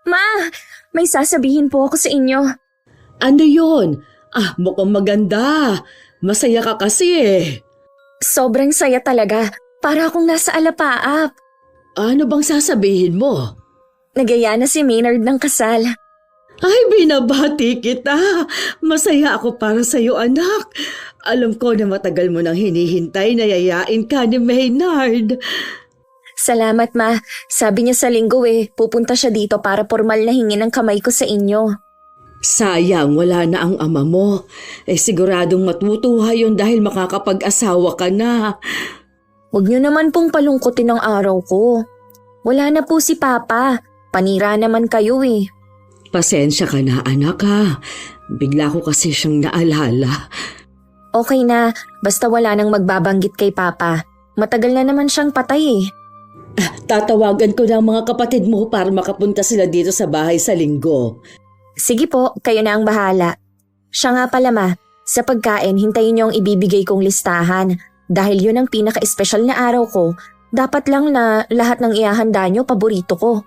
Ma, may sasabihin po ako sa inyo. Ano yun? Mukhang maganda. Masaya ka kasi eh. Sobrang saya talaga. Para akong nasa alapaap. Ano bang sasabihin mo? Nagaya na si Maynard ng kasal. Ay, binabati kita. Masaya ako para sa'yo, anak. Alam ko na matagal mo nang hinihintay na yayain ka ni Maynard. Salamat, Ma. Sabi niya sa linggo pupunta siya dito para formal na hingin ang kamay ko sa inyo. Sayang, wala na ang ama mo. Siguradong matutuwa yun dahil makakapag-asawa ka na. Huwag niyo naman pong palungkutin ang araw ko. Wala na po si Papa. Panira naman kayo Pasensya ka na, anak ha. Bigla ko kasi siyang naalala. Okay na, basta wala nang magbabanggit kay Papa. Matagal na naman siyang patay Tatawagan ko na ang mga kapatid mo para makapunta sila dito sa bahay sa linggo. Sige po, kayo na ang bahala. Siya nga pala Ma, sa pagkain hintayin niyo ang ibibigay kong listahan. Dahil yun ang pinaka-espesyal na araw ko, dapat lang na lahat ng ihahanda niyo paborito ko.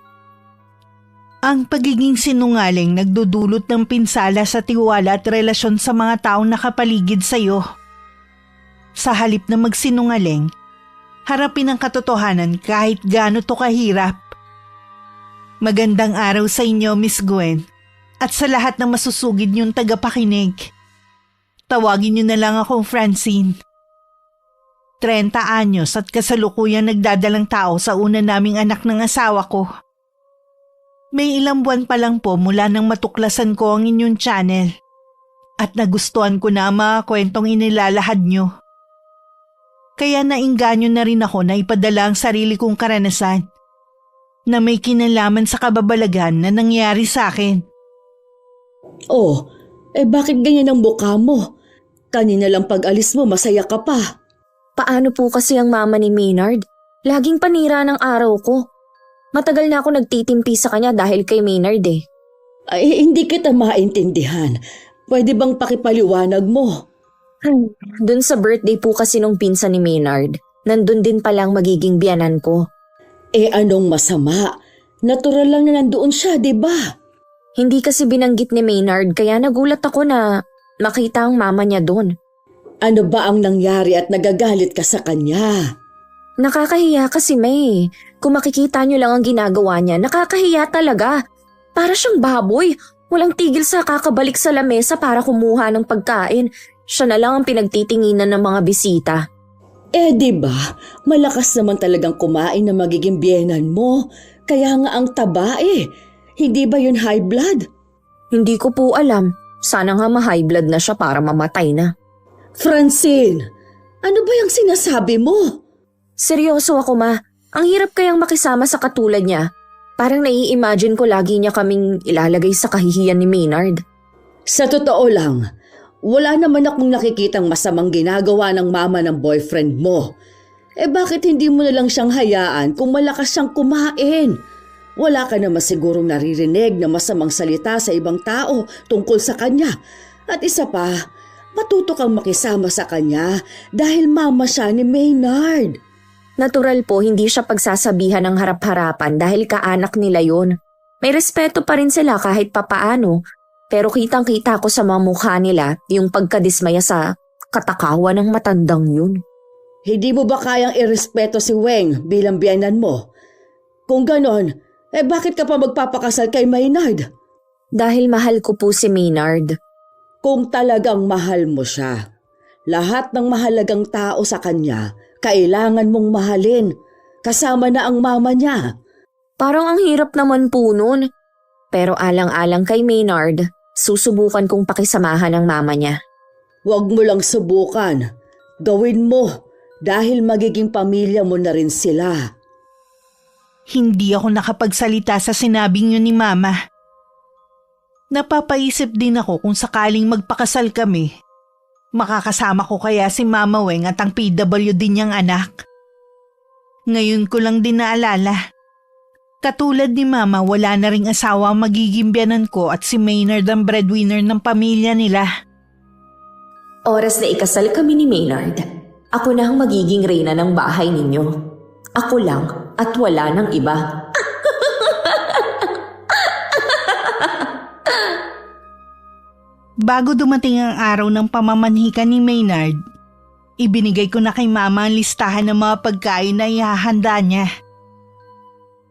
Ang pagiging sinungaling nagdudulot ng pinsala sa tiwala at relasyon sa mga taong nakapaligid sa iyo. Sa halip na magsinungaling, harapin ang katotohanan kahit gaano to kahirap. Magandang araw sa inyo, Miss Gwen, at sa lahat ng masusugid niyong tagapakinig. Tawagin niyo na lang akong Francine. 30 anyos at kasalukuyang nagdadalang tao sa una naming anak ng asawa ko. May ilang buwan pa lang po mula nang matuklasan ko ang inyong channel at nagustuhan ko na ang mga kwentong inilalahad nyo. Kaya nainganyo na rin ako na ipadala ang sarili kong karanasan na may kinalaman sa kababalagan na nangyari sa akin. Oh, bakit ganyan ang mukha mo? Kanina lang pag-alis mo, masaya ka pa. Paano po kasi ang mama ni Maynard? Laging panira ng araw ko. Matagal na ako nagtitimpi sa kanya dahil kay Maynard Hindi kita maintindihan. Pwede bang pakipaliwanag mo? Dun sa birthday po kasi nung pinsan ni Maynard, nandun din palang magiging biyanan ko. Anong masama? Natural lang na nandoon siya, di ba? Hindi kasi binanggit ni Maynard kaya nagulat ako na makita ang mama niya doon. Ano ba ang nangyari at nagagalit ka sa kanya? Nakakahiya kasi May. Kung makikita niyo lang ang ginagawa niya, nakakahiya talaga. Para siyang baboy. Walang tigil sa kakabalik sa lamesa para kumuha ng pagkain. Siya na lang ang pinagtitinginan ng mga bisita. Di ba? Malakas naman talagang kumain na magiging biyenan mo. Kaya nga ang taba Hindi ba yun high blood? Hindi ko po alam. Sana nga ma-high blood na siya para mamatay na. Francine, ano ba yung sinasabi mo? Seryoso ako Ma. Ang hirap kayang makisama sa katulad niya. Parang nai-imagine ko lagi niya kaming ilalagay sa kahihiyan ni Maynard. Sa totoo lang, wala naman akong nakikitang masamang ginagawa ng mama ng boyfriend mo. Bakit hindi mo na lang siyang hayaan kung malakas siyang kumain? Wala ka naman sigurong naririnig na masamang salita sa ibang tao tungkol sa kanya. At isa pa, matuto kang makisama sa kanya dahil mama siya ni Maynard. Natural po hindi siya pagsasabihan ng harap-harapan dahil kaanak nila yun. May respeto pa rin sila kahit papaano. Pero kitang-kita ko sa mga mukha nila yung pagkadismaya sa katakawan ng matandang yun. Hindi mo ba kayang irespeto si Weng bilang biyenan mo? Kung ganon, bakit ka pa magpapakasal kay Maynard? Dahil mahal ko po si Maynard. Kung talagang mahal mo siya, lahat ng mahalagang tao sa kanya, kailangan mong mahalin, kasama na ang mama niya. Parang ang hirap naman po nun. Pero alang-alang kay Maynard, susubukan kong pakisamahan ang mama niya. Huwag mo lang subukan. Gawin mo dahil magiging pamilya mo na rin sila. Hindi ako nakapagsalita sa sinabing yun ni Mama. Napapaisip din ako kung sakaling magpakasal kami. Makakasama ko kaya si Mama Weng at ang PWD niyang anak. Ngayon ko lang din naalala. Katulad ni Mama, wala na ring asawa ang magiging biyanan ko at si Maynard ang breadwinner ng pamilya nila. Oras na ikasal kami ni Maynard. Ako na ang magiging reyna ng bahay ninyo. Ako lang at wala ng iba. Bago dumating ang araw ng pamamanhikan ni Maynard, ibinigay ko na kay Mama ang listahan ng mga pagkain na ihahanda niya.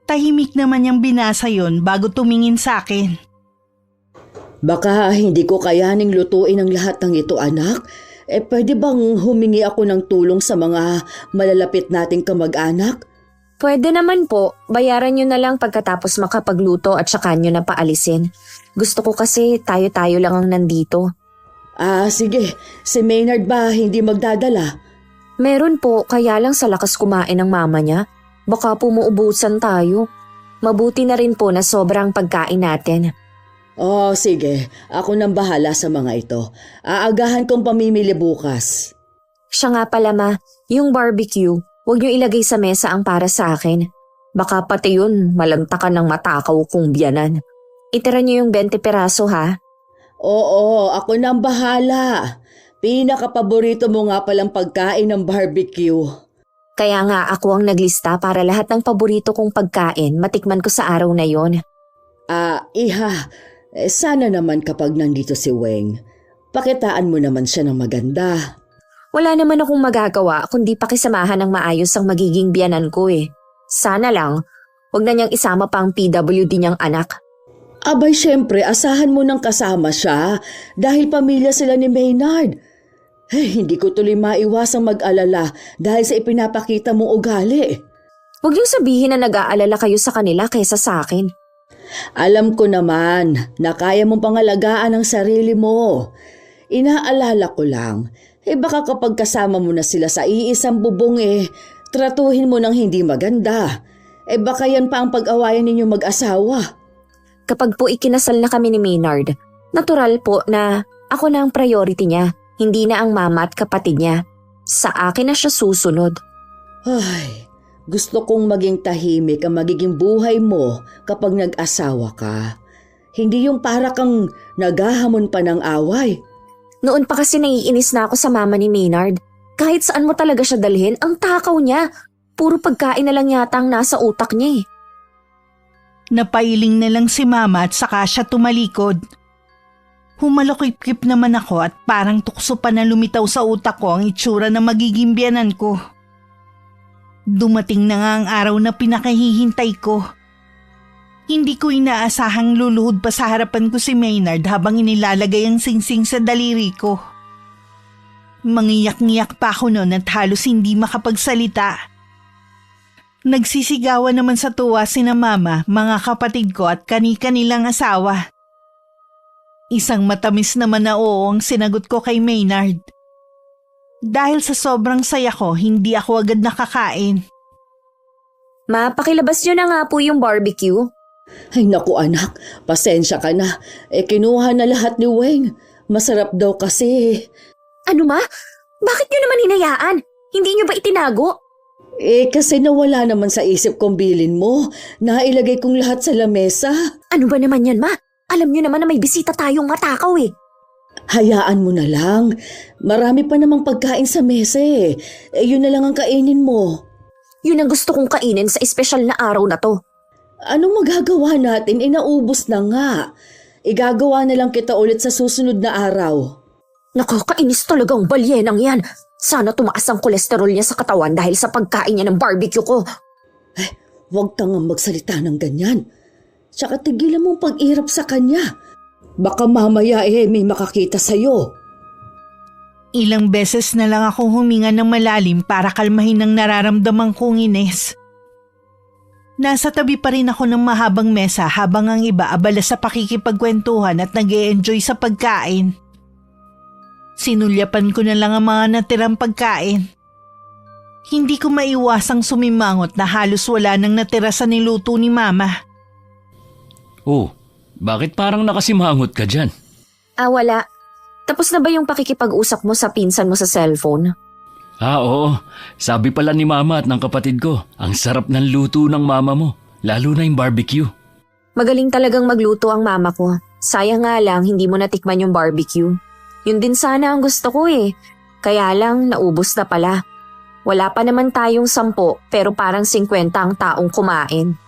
Tahimik naman niyang binasa yon bago tumingin sa akin. Baka hindi ko kayaning lutuin ang lahat ng ito, anak. Pwede bang humingi ako ng tulong sa mga malalapit nating kamag-anak? Pwede naman po, bayaran nyo na lang pagkatapos makapagluto at saka nyo na paalisin. Gusto ko kasi tayo-tayo lang ang nandito. Sige. Si Maynard ba hindi magdadala? Meron po, kaya lang sa lakas kumain ng mama niya. Baka pumuubusan tayo. Mabuti na rin po na sobrang pagkain natin. Sige. Ako nang bahala sa mga ito. Aagahan kong pamimili bukas. Siya nga pala ma, yung barbecue, huwag nyo ilagay sa mesa ang para sa akin. Baka pati yun, malantakan ng matakaw kong biyanan. Itira nyo yung 20 peraso ha. Oo, ako nang bahala. Pinakapaborito mo nga palang pagkain ng barbecue. Kaya nga ako ang naglista para lahat ng paborito kong pagkain matikman ko sa araw na yon. Iha, sana naman kapag nandito si Weng, pakitaan mo naman siya ng maganda. Wala naman akong magagawa kundi pakisamahan ng maayos ang magiging biyanan ko eh. Sana lang, wag na niyang isama pa ang PWD niyang anak. Abay syempre, asahan mo nang kasama siya dahil pamilya sila ni Maynard. Hindi ko tuloy maiwasang mag-alala dahil sa ipinapakita mong ugali. Huwag niyong sabihin na nag-aalala kayo sa kanila kaysa sa akin. Alam ko naman na kaya mong pangalagaan ang sarili mo. Inaalala ko lang, baka kapag kasama mo na sila sa iisang bubong tratuhin mo ng hindi maganda. Baka yan pa ang pag-awayan ninyong mag-asawa. Kapag po ikinasal na kami ni Maynard, natural po na ako na ang priority niya. Hindi na ang mama at kapatid niya. Sa akin na siya susunod. Gusto kong maging tahimik ang magiging buhay mo kapag nag-asawa ka. Hindi yung para kang naghahamon pa ng away. Noon pa kasi naiinis na ako sa mama ni Maynard. Kahit saan mo talaga siya dalhin, ang takaw niya. Puro pagkain na lang yata ang nasa utak niya eh. Napailing na lang si Mama at saka siya tumalikod. Humalukip-kip naman ako at parang tukso pa na lumitaw sa utak ko ang itsura na magiging biyanan ko. Dumating na nga ang araw na pinakahihintay ko. Hindi ko inaasahang luluhod pa sa harapan ko si Maynard habang inilalagay ang singsing sa daliri ko. Mangiyak-ngiyak pa ako noon at halos hindi makapagsalita. Nagsisigawan naman sa tuwa sina Mama, mga kapatid ko at kani-kanilang asawa. Isang matamis naman na oo ang sinagot ko kay Maynard. Dahil sa sobrang saya ko, hindi ako agad nakakain. Ma, pakilabas nyo na nga po yung barbecue. Ay naku anak, pasensya ka na. Kinuha na lahat ni Weng. Masarap daw kasi. Ano ma? Bakit nyo naman hinayaan? Hindi nyo ba itinago? Kasi nawala naman sa isip kong bilin mo. Nailagay kong lahat sa lamesa. Ano ba naman yan ma? Alam nyo naman na may bisita tayong matakaw eh. Hayaan mo na lang. Marami pa namang pagkain sa mesa yun na lang ang kainin mo. Yun ang gusto kong kainin sa espesyal na araw na to. Anong magagawa natin? Naubos na nga. Igagawa na lang kita ulit sa susunod na araw. Nakakainis talagang balyenang yan. Sana tumaas ang kolesterol niya sa katawan dahil sa pagkain niya ng barbecue ko. Huwag kang magsalita ng ganyan. Tsaka tigilan mong pag-irap sa kanya. Baka mamaya may makakita sa'yo. Ilang beses na lang akong huminga ng malalim para kalmahin ang nararamdaman kong inis. Nasa tabi pa rin ako ng mahabang mesa habang ang iba abala sa pakikipagkwentuhan at nag-e-enjoy sa pagkain. Sinulyapan ko na lang ang mga natirang pagkain. Hindi ko maiwasang sumimangot na halos wala nang natira sa niluto ni Mama. Oh, bakit parang nakasimangot ka dyan? Wala. Tapos na ba yung pakikipag-usap mo sa pinsan mo sa cellphone? Oo. Sabi pala ni Mama at ng kapatid ko, ang sarap ng luto ng mama mo, lalo na yung barbecue. Magaling talagang magluto ang mama ko. Sayang nga lang hindi mo natikman yung barbecue. Yun din sana ang gusto ko eh. Kaya lang naubos na pala. Wala pa naman tayong 10 pero parang 50 ang taong kumain.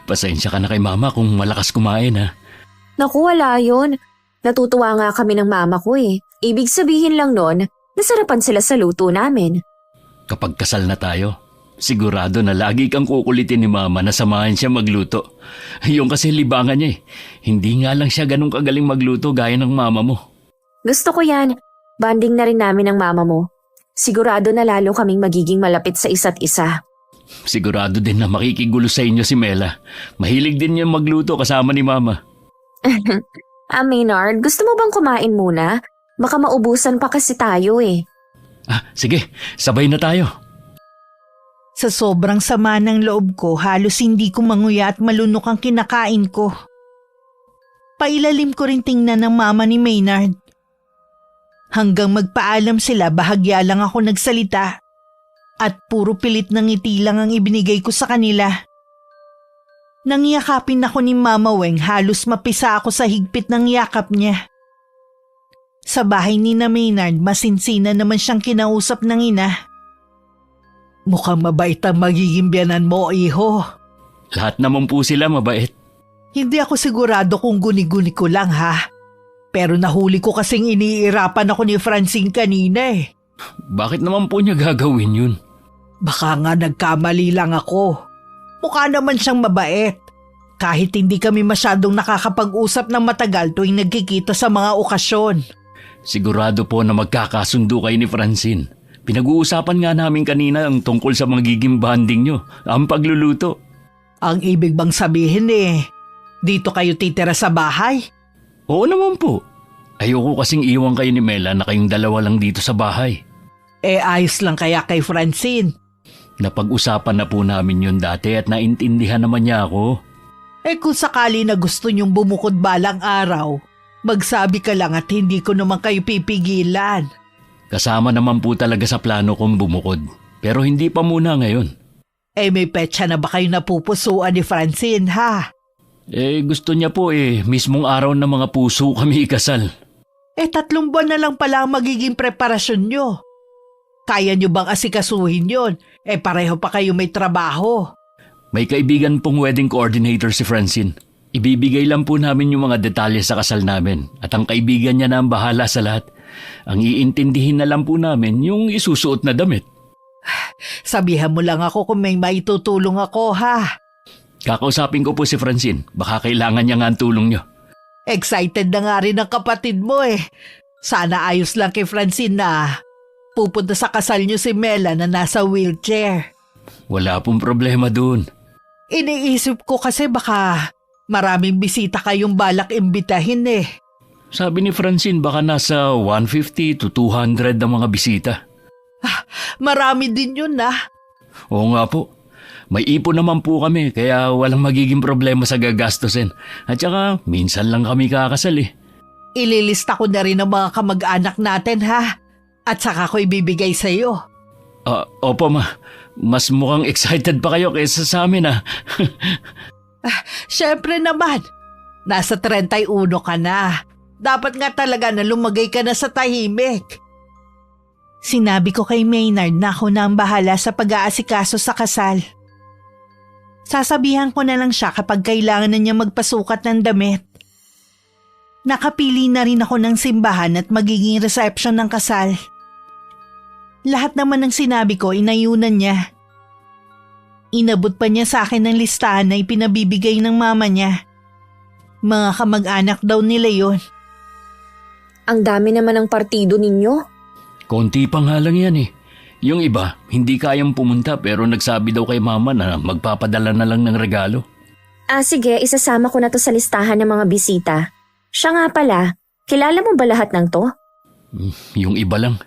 Pasensya ka na kay Mama kung malakas kumain ha. Naku, wala yun. Natutuwa nga kami ng mama ko eh. Ibig sabihin lang nun, nasarapan sila sa luto namin. Kapag kasal na tayo, sigurado na lagi kang kukulitin ni mama na samahan siya magluto. Yung kasi libangan niya eh. Hindi nga lang siya ganun kagaling magluto gaya ng mama mo. Gusto ko yan. Bonding na rin namin ng mama mo. Sigurado na lalo kaming magiging malapit sa isa't isa. Sigurado din na makikigulo sa inyo si Mela. Mahilig din niya magluto kasama ni mama. Maynard, gusto mo bang kumain muna? Baka maubusan pa kasi tayo eh. Sige, sabay na tayo. Sa sobrang sama ng loob ko, halos hindi ko manguya at malunok ang kinakain ko. Pailalim ko rin tingnan ng mama ni Maynard. Hanggang magpaalam sila, bahagya lang ako nagsalita. At puro pilit ng ngiti lang ang ibinigay ko sa kanila. Nangyakapin ako ni Mama Weng, halos mapisa ako sa higpit ng yakap niya. Sa bahay ni na Maynard, masinsina naman siyang kinausap ng ina. Mukhang mabait ang magiging biyanan mo, iho. Lahat naman po sila mabait. Hindi ako sigurado kung guni-guni ko lang ha. Pero nahuli ko kasing iniirapan ako ni Francine kanina eh. Bakit naman po niya gagawin yun? Baka nga nagkamali lang ako. Mukha naman siyang mabait. Kahit hindi kami masyadong nakakapag-usap ng matagal tuwing nagkikita sa mga okasyon. Sigurado po na magkakasundo kayo ni Francine. Pinag-uusapan nga namin kanina ang tungkol sa magiging bonding nyo, ang pagluluto. Ang ibig bang sabihin dito kayo titira sa bahay? Oo naman po. Ayoko kasing iwan kayo ni Mela na kayong dalawa lang dito sa bahay. Ayos lang kaya kay Francine. Napag-usapan na po namin yun dati at naintindihan naman niya ako. Kung sakali na gusto niyong bumukod balang araw, magsabi ka lang at hindi ko naman kayo pipigilan. Kasama naman po talaga sa plano kong bumukod. Pero hindi pa muna ngayon. May petsa na ba kayo napupusuan ni Francine ha? Gusto niya po mismong araw ng mga puso kami ikasal. 3 buwan na lang pala ang magiging preparasyon niyo. Kaya niyo bang asikasuhin yon? Pareho pa kayo may trabaho. May kaibigan pong wedding coordinator si Francine. Ibibigay lang po namin yung mga detalye sa kasal namin at ang kaibigan niya na ang bahala sa lahat. Ang iintindihin na lang po namin yung isusuot na damit. Sabihan mo lang ako kung may maitutulong ako ha. Kakausapin ko po si Francine. Baka kailangan niya nga ang tulong niyo. Excited na nga rin ang kapatid mo Sana ayos lang kay Francine na pupunta sa kasal niyo si Mela na nasa wheelchair. Wala pong problema dun. Iniisip ko kasi baka maraming bisita kayong balak imbitahin Sabi ni Francine baka nasa 150 to 200 ang mga bisita. Marami din yun Oo nga po. May ipon naman po kami kaya walang magiging problema sa gagastusin. At saka minsan lang kami kakasal Ililista ko na rin ang mga kamag-anak natin ha. At saka ko ibibigay sa iyo. Opo ma. Mas mukhang excited pa kayo kaysa sa amin Syempre naman. Nasa 31 ka na. Dapat nga talaga na lumagay ka na sa tahimik. Sinabi ko kay Maynard na ako na ang bahala sa pag-aasikaso sa kasal. Sasabihan ko na lang siya kapag kailangan na niya magpasukat ng damit. Nakapili na rin ako ng simbahan at magiging reception ng kasal. Lahat naman ng sinabi ko inayunan niya. Inabot pa niya sa akin ng listahan na ipinabibigay ng mama niya. Mga kamag-anak daw nila yon. Ang dami naman ng partido ninyo. Konti pa nga lang yan Yung iba, hindi kayang pumunta pero nagsabi daw kay mama na magpapadala na lang ng regalo. Sige, isasama ko na to sa listahan ng mga bisita. Siya nga pala, kilala mo ba lahat ng to? Yung iba lang.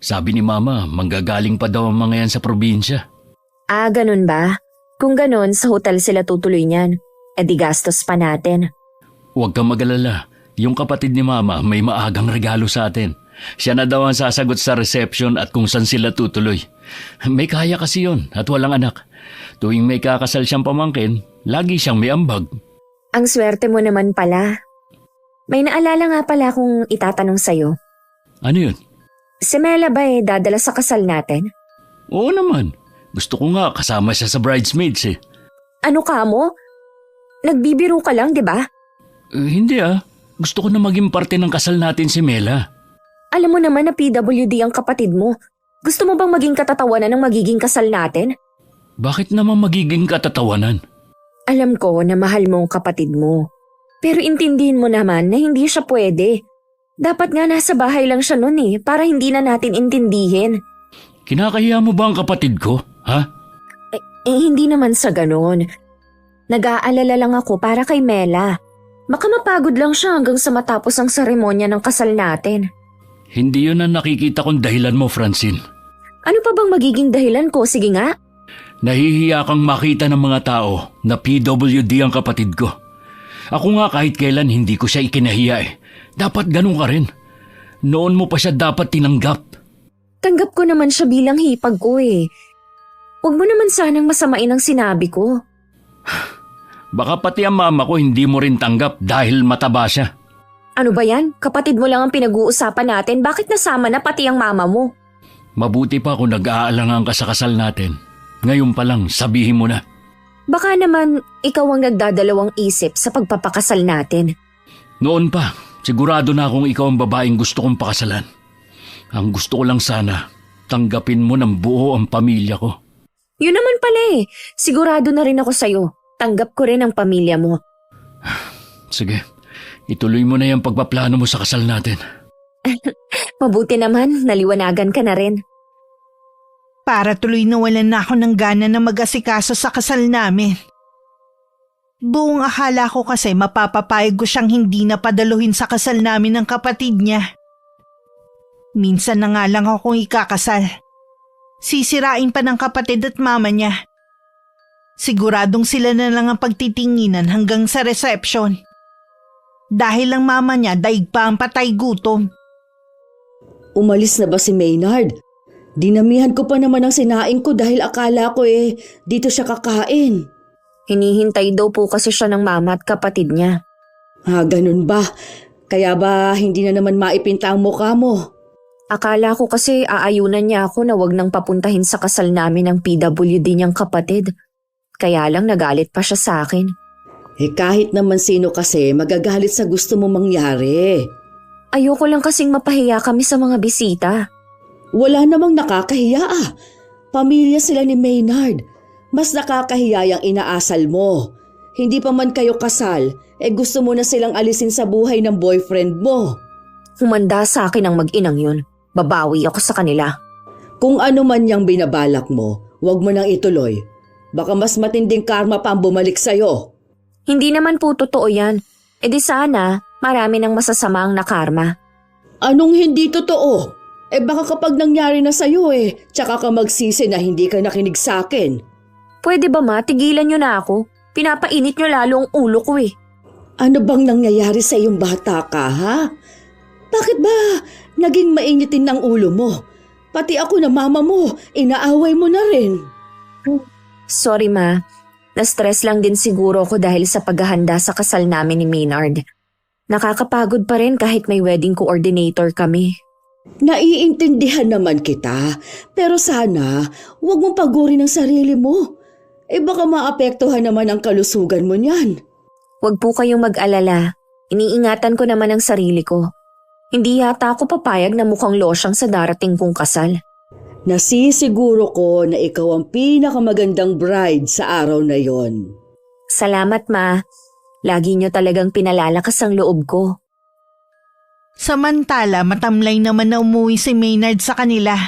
Sabi ni mama, manggagaling pa daw ang mga yan sa probinsya. Ganun ba? Kung ganun, sa hotel sila tutuloy niyan. Di gastos pa natin. Huwag kang mag-alala. Yung kapatid ni mama may maagang regalo sa atin. Siya na daw ang sasagot sa reception at kung saan sila tutuloy. May kaya kasi yon at walang anak. Tuwing may kakasal siyang pamangkin, lagi siyang may ambag. Ang swerte mo naman pala. May naalala nga pala kung itatanong sa'yo. Ano yun? Si Mela ba dadala sa kasal natin? Oo naman. Gusto ko nga kasama siya sa bridesmaids Ano ka mo? Nagbibiro ka lang, di ba? Hindi Gusto ko na maging parte ng kasal natin si Mela. Alam mo naman na PWD ang kapatid mo. Gusto mo bang maging katatawanan ng magiging kasal natin? Bakit naman magiging katatawanan? Alam ko na mahal mo ang kapatid mo. Pero intindihin mo naman na hindi siya pwede. Dapat nga nasa bahay lang siya nun para hindi na natin intindihin. Kinakahiya mo ba ang kapatid ko, ha? Hindi naman sa ganon. Nag-aalala lang ako para kay Mela. Baka mapagod lang siya hanggang sa matapos ang seremonya ng kasal natin. Hindi yun ang nakikita kong dahilan mo, Francine. Ano pa bang magiging dahilan ko? Sige nga. Nahihiya kang makita ng mga tao na PWD ang kapatid ko. Ako nga kahit kailan hindi ko siya ikinahiya Dapat ganun ka rin. Noon mo pa siya dapat tinanggap. Tanggap ko naman siya bilang hipag ko Huwag mo naman sanang masamain ang sinabi ko. Baka pati ang mama ko hindi mo rin tanggap dahil mataba siya. Ano ba yan? Kapatid mo lang ang pinag-uusapan natin. Bakit nasama na pati ang mama mo? Mabuti pa kung nag-aalangan ka sa kasal natin. Ngayon pa lang, sabihin mo na. Baka naman ikaw ang nagdadalawang isip sa pagpapakasal natin. Noon pa, sigurado na akong ikaw ang babaeng gusto kong pakasalan. Ang gusto ko lang sana, tanggapin mo ng buo ang pamilya ko. Yun naman pala Sigurado na rin ako sa'yo. Tanggap ko rin ang pamilya mo. Sige, ituloy mo na yung pagpaplano mo sa kasal natin. Mabuti naman, naliwanagan ka na rin. Para tuloy nawalan na ako ng gana na mag-asikaso sa kasal namin. Buong akala ko kasi mapapapayag ko siyang hindi na padaluhin sa kasal namin ng kapatid niya. Minsan na nga lang akong ikakasal. Sisirain pa ng kapatid at mama niya. Siguradong sila na lang ang pagtitinginan hanggang sa reception. Dahil ang mama niya daig pa ang patay gutom. Umalis na ba si Maynard? Dinamihan ko pa naman ang sinaing ko dahil akala ko dito siya kakain. Hinihintay daw po kasi siya ng mama at kapatid niya. Ganun ba? Kaya ba hindi na naman maipinta ang mukha mo? Akala ko kasi aayunan niya ako na wag nang papuntahin sa kasal namin ng PWD niyang kapatid. Kaya lang nagalit pa siya sa akin. Kahit naman sino kasi magagalit sa gusto mo mangyari. Ayoko lang kasing mapahiya kami sa mga bisita. Wala namang nakakahiya Pamilya sila ni Maynard. Mas nakakahiya yung inaasal mo. Hindi pa man kayo kasal, gusto mo na silang alisin sa buhay ng boyfriend mo. Humanda sa akin ang mag-inang yun. Babawi ako sa kanila. Kung ano man yung binabalak mo, wag mo nang ituloy. Baka mas matinding karma pa ang bumalik sa'yo. Hindi naman po totoo yan. Di sana, marami ng masasama ang nakarma. Anong hindi totoo? Baka kapag nangyari na sa'yo tsaka ka magsisi na hindi ka nakinig sa'kin. Pwede ba tigilan niyo na ako? Pinapainit niyo lalo ang ulo ko Ano bang nangyayari sa iyong bata ka, ha? Bakit ba naging mainitin ng ulo mo? Pati ako na mama mo, inaaway mo na rin. Sorry ma, na-stress lang din siguro ako dahil sa paghahanda sa kasal namin ni Maynard. Nakakapagod pa rin kahit may wedding coordinator kami. Naiintindihan naman kita, pero sana huwag mong pagurin ang sarili mo. Baka maapektuhan naman ang kalusugan mo niyan. Huwag po kayong mag-alala. Iniingatan ko naman ang sarili ko. Hindi yata ako papayag na mukhang losyang sa darating kong kasal. Nasisiguro ko na ikaw ang pinakamagandang bride sa araw na yon. Salamat ma. Lagi niyo talagang pinalalakas ang loob ko. Samantala matamlay naman na umuwi si Maynard sa kanila.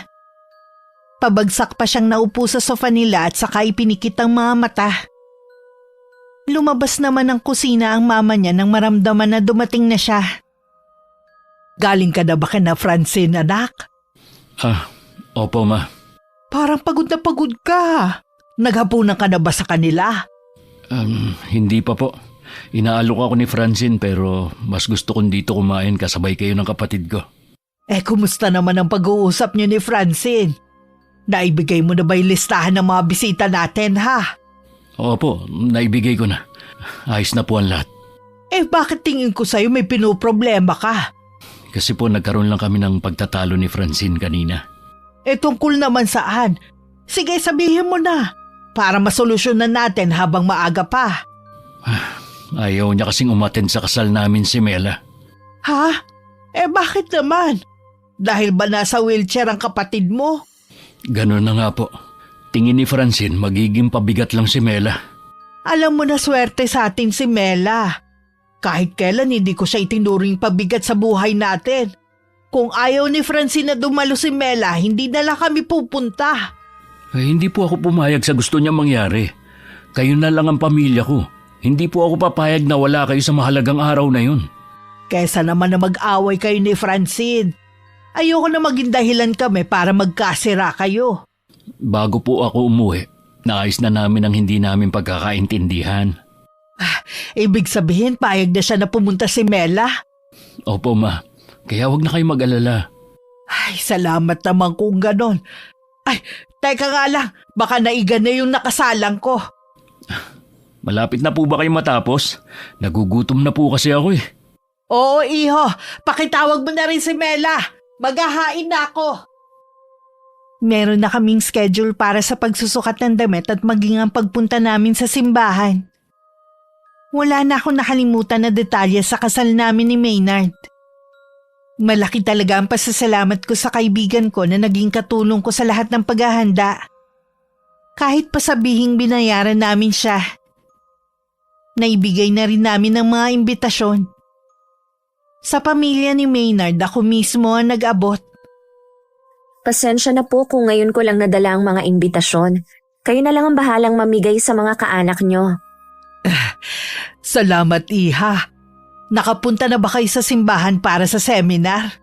Pabagsak pa siyang naupo sa sofa nila at saka ipinikit ang mga mata. Lumabas naman ng kusina ang mama niya nang maramdaman na dumating na siya. Galing ka na ba kina Francine, anak? Opo ma. Parang pagod na pagod ka. Naghapunan ka na ba sa kanila? Hindi pa po. Inaalok ako ni Francine pero mas gusto kong dito kumain kasabay kayo ng kapatid ko. Kumusta naman ang pag-uusap niyo ni Francine? Naibigay mo na ba yung listahan ng mga bisita natin, ha? Opo, naibigay ko na. Ayos na po ang lahat. Bakit tingin ko sa'yo may pinoproblema ka? Kasi po nagkaroon lang kami ng pagtatalo ni Francine kanina. Tungkol naman saan? Sige, sabihin mo na. Para masolusyonan natin habang maaga pa. Ayaw niya kasing umattend sa kasal namin si Mela. Ha? Bakit naman? Dahil ba nasa wheelchair ang kapatid mo? Ganun na nga po. Tingin ni Francine magiging pabigat lang si Mela. Alam mo na swerte sa atin si Mela. Kahit kailan hindi ko siya itinuring pabigat sa buhay natin. Kung ayaw ni Francine na dumalo si Mela, hindi na lang kami pupunta. Hindi po ako pumayag sa gusto niya mangyari. Kayo na lang ang pamilya ko. Hindi po ako papayag na wala kayo sa mahalagang araw na yun. Kesa naman na mag-away kayo ni Francine. Ayoko na maging dahilan kami para magkasira kayo. Bago po ako umuwi, naayos na namin ang hindi namin pagkakaintindihan. Ibig sabihin, payag na siya na pumunta si Mela? Opo, Ma. Kaya wag na kayo mag-alala. Ay, salamat naman kung ganon. Ay, teka nga lang, baka naiga na yung nakasalang ko. Malapit na po ba kayo matapos? Nagugutom na po kasi ako eh. Oo, iho, pakitawag mo na rin si Mela. Maghahain na ako. Meron na kaming schedule para sa pagsusukat ng damit at maging ang pagpunta namin sa simbahan. Wala na akong nakalimutan na detalye sa kasal namin ni Maynard. Malaki talaga ang pasasalamat ko sa kaibigan ko na naging katulong ko sa lahat ng paghahanda. Kahit pa sabihing binayaran namin siya. Naibigay na rin namin ang mga imbitasyon. Sa pamilya ni Maynard, ako mismo ang nag-abot. Pasensya na po kung ngayon ko lang nadala ang mga imbitasyon. Kayo na lang ang bahalang mamigay sa mga kaanak nyo. Salamat, Iha. Nakapunta na ba kayo sa simbahan para sa seminar?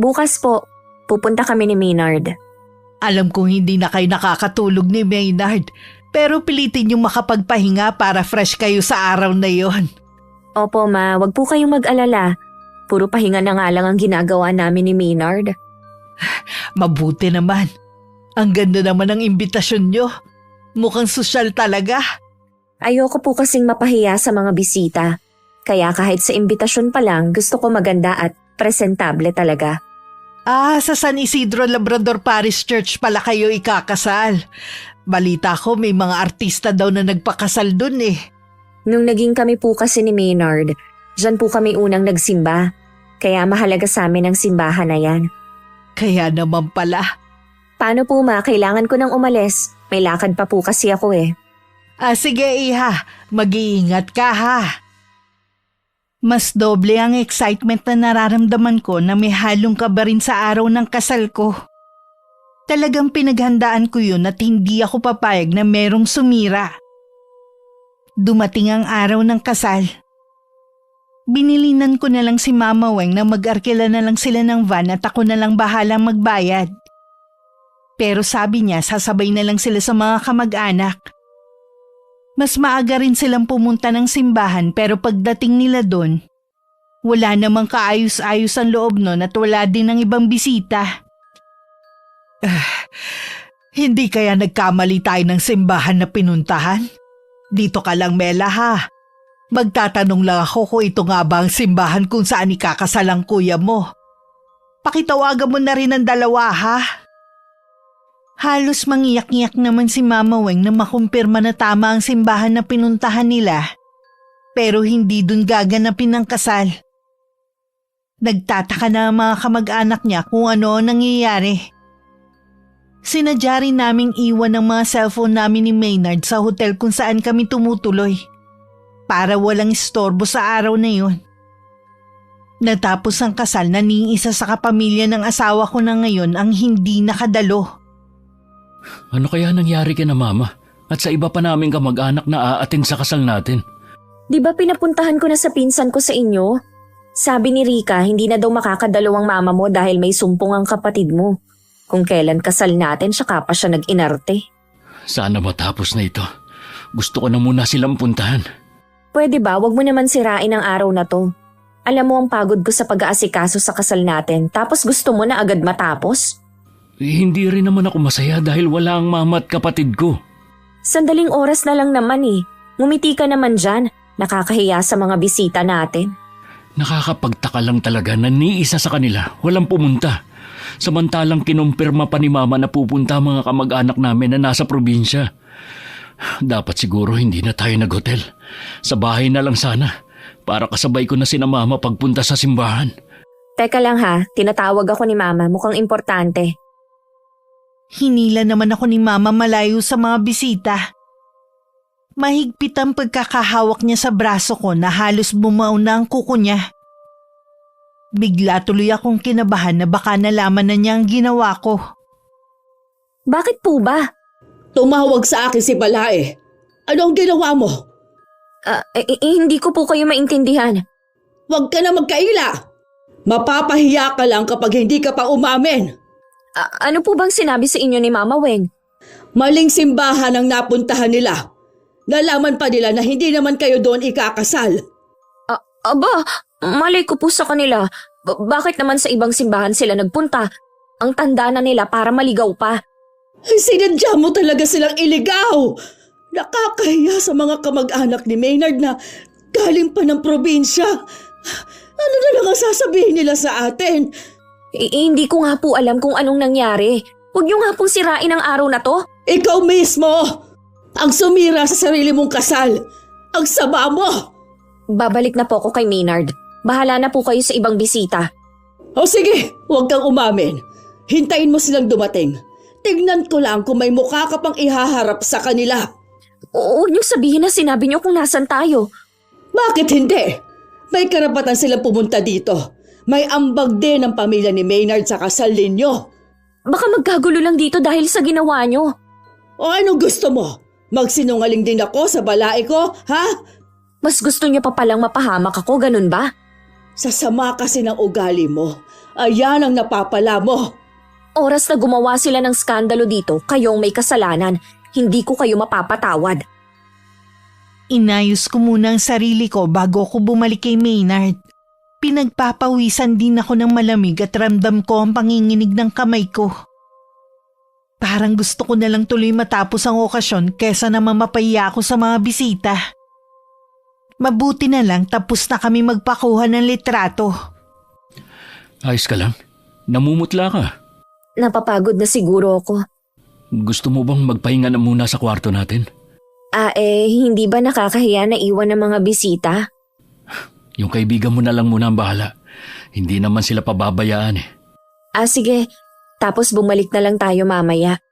Bukas po, pupunta kami ni Maynard. Alam kong hindi na kayo nakakatulog ni Maynard, pero pilitin yung makapagpahinga para fresh kayo sa araw na yon. Opo, Ma, wag po kayong mag-alala. Puro pahinga na nga lang ang ginagawa namin ni Maynard. Mabuti naman. Ang ganda naman ng imbitasyon nyo. Mukhang sosyal talaga. Ayoko po kasing mapahiya sa mga bisita. Kaya kahit sa imbitasyon pa lang, gusto ko maganda at presentable talaga. Sa San Isidro Labrador Parish Church pala kayo ikakasal. Balita ko may mga artista daw na nagpakasal dun eh. Nung naging kami po kasi ni Maynard, dyan po kami unang nagsimba. Kaya mahalaga sa amin ang simbahan na yan. Kaya naman pala. Paano po, Ma? Kailangan ko nang umalis. May lakad pa po kasi ako eh. Sige, Iha. Mag-iingat ka ha. Mas doble ang excitement na nararamdaman ko na may halong kaba rin sa araw ng kasal ko. Talagang pinaghandaan ko yun at hindi ako papayag na merong sumira. Dumating ang araw ng kasal. Binilinan ko na lang si Mama Weng na mag-arkila na lang sila ng van at ako na lang bahalang magbayad. Pero sabi niya sasabay na lang sila sa mga kamag-anak. Mas maaga rin silang pumunta ng simbahan pero pagdating nila doon, wala namang kaayos-ayos ang loob nun at wala din ng ibang bisita. Hindi kaya nagkamali tayo ng simbahan na pinuntahan? Dito ka lang, Mela ha. Magtatanong lang ako kung ito nga ba ang simbahan kung saan ikakasal ang kuya mo. Pakitawagan mo na rin ang dalawa ha. Halos mangiyak-iyak naman si Mama Weng na makumpirma na tama ang simbahan na pinuntahan nila. Pero hindi dun gaganapin ang kasal. Nagtataka na ang mga kamag-anak niya kung ano ang nangyayari. Sinadya rin naming iwan ang mga cellphone namin ni Maynard sa hotel kung saan kami tumutuloy. Para walang istorbo sa araw na yun. Natapos ang kasal na ni isa sa kapamilya ng asawa ko na ngayon ang hindi nakadalo. Ano kaya nangyari kina Mama? At sa iba pa naming kamag-anak na aating sa kasal natin? Di ba pinapuntahan ko na sa pinsan ko sa inyo? Sabi ni Rika, hindi na daw makakadalawang mama mo dahil may sumpong ang kapatid mo. Kung kailan kasal natin, saka pa siya nag-inarte. Sana matapos na ito. Gusto ko na muna silang puntahan. Pwede ba, wag mo naman sirain ang araw na to. Alam mo ang pagod ko sa pag-aasikaso sa kasal natin, tapos gusto mo na agad matapos? Hindi rin naman ako masaya dahil wala ang mama at kapatid ko. Sandaling oras na lang naman eh. Ngumiti ka naman dyan. Nakakahiya sa mga bisita natin. Nakakapagtaka lang talaga na ni isa sa kanila walang pumunta. Samantalang kinumpirma pa ni Mama na pupunta mga kamag-anak namin na nasa probinsya. Dapat siguro hindi na tayo nag-hotel. Sa bahay na lang sana. Para kasabay ko na sina Mama pagpunta sa simbahan. Teka lang ha, tinatawag ako ni Mama, mukhang importante. Hinila naman ako ni Mama malayo sa mga bisita. Mahigpit ang pagkakahawak niya sa braso ko na halos bumao na ang kuko niya. Bigla tuloy akong kinabahan na baka nalaman na niya ang ginawa ko. Bakit po ba? Tumawag sa akin si Balae. Ano ang ginawa mo? Hindi ko po kayo maintindihan. Huwag ka na magkaila. Mapapahiya ka lang kapag hindi ka pa umamin. Ano po bang sinabi sa inyo ni Mama Weng? Maling simbahan ang napuntahan nila. Nalaman pa nila na hindi naman kayo doon ikakasal. Aba, malay ko po sa kanila. Bakit naman sa ibang simbahan sila nagpunta? Ang tanda na nila para maligaw pa. Sinadya mo talaga silang iligaw. Nakakahiya sa mga kamag-anak ni Maynard na galing pa ng probinsya. Ano na lang ang sasabihin nila sa atin? Hindi ko nga po alam kung anong nangyari. Huwag niyo nga pong sirain ang araw na to. Ikaw mismo ang sumira sa sarili mong kasal. Ang sama mo. Babalik na po ako kay Maynard. Bahala na po kayo sa ibang bisita. O sige, huwag kang umamin. Hintayin mo silang dumating. Tignan ko lang kung may mukha ka pang ihaharap sa kanila. Huwag niyo sabihin na sinabi niyo kung nasan tayo. Bakit hindi? May karapatan silang pumunta dito. May ambag din ang pamilya ni Maynard sa kasal ninyo. Baka magkagulo lang dito dahil sa ginawa niyo. O anong gusto mo? Magsinungaling din ako sa balae ko, ha? Mas gusto niyo pa palang mapahamak ako, ganun ba? Sa sama kasi ng ugali mo, ayan ang napapala mo. Oras na gumawa sila ng skandalo dito, kayong may kasalanan. Hindi ko kayo mapapatawad. Inayos ko muna ang sarili ko bago ako bumalik kay Maynard. Pinagpapawisan din ako ng malamig at ramdam ko ang panginginig ng kamay ko. Parang gusto ko na lang tuloy matapos ang okasyon kesa naman mapahiya ako sa mga bisita. Mabuti na lang tapos na kami magpakuha ng litrato. Ayos ka lang? Namumutla ka. Napapagod na siguro ako. Gusto mo bang magpahinga na muna sa kwarto natin? Hindi ba nakakahiya na iwan ng mga bisita? Yung kaibigan mo na lang muna ang bahala. Hindi naman sila pababayaan eh. Sige. Tapos bumalik na lang tayo mamaya.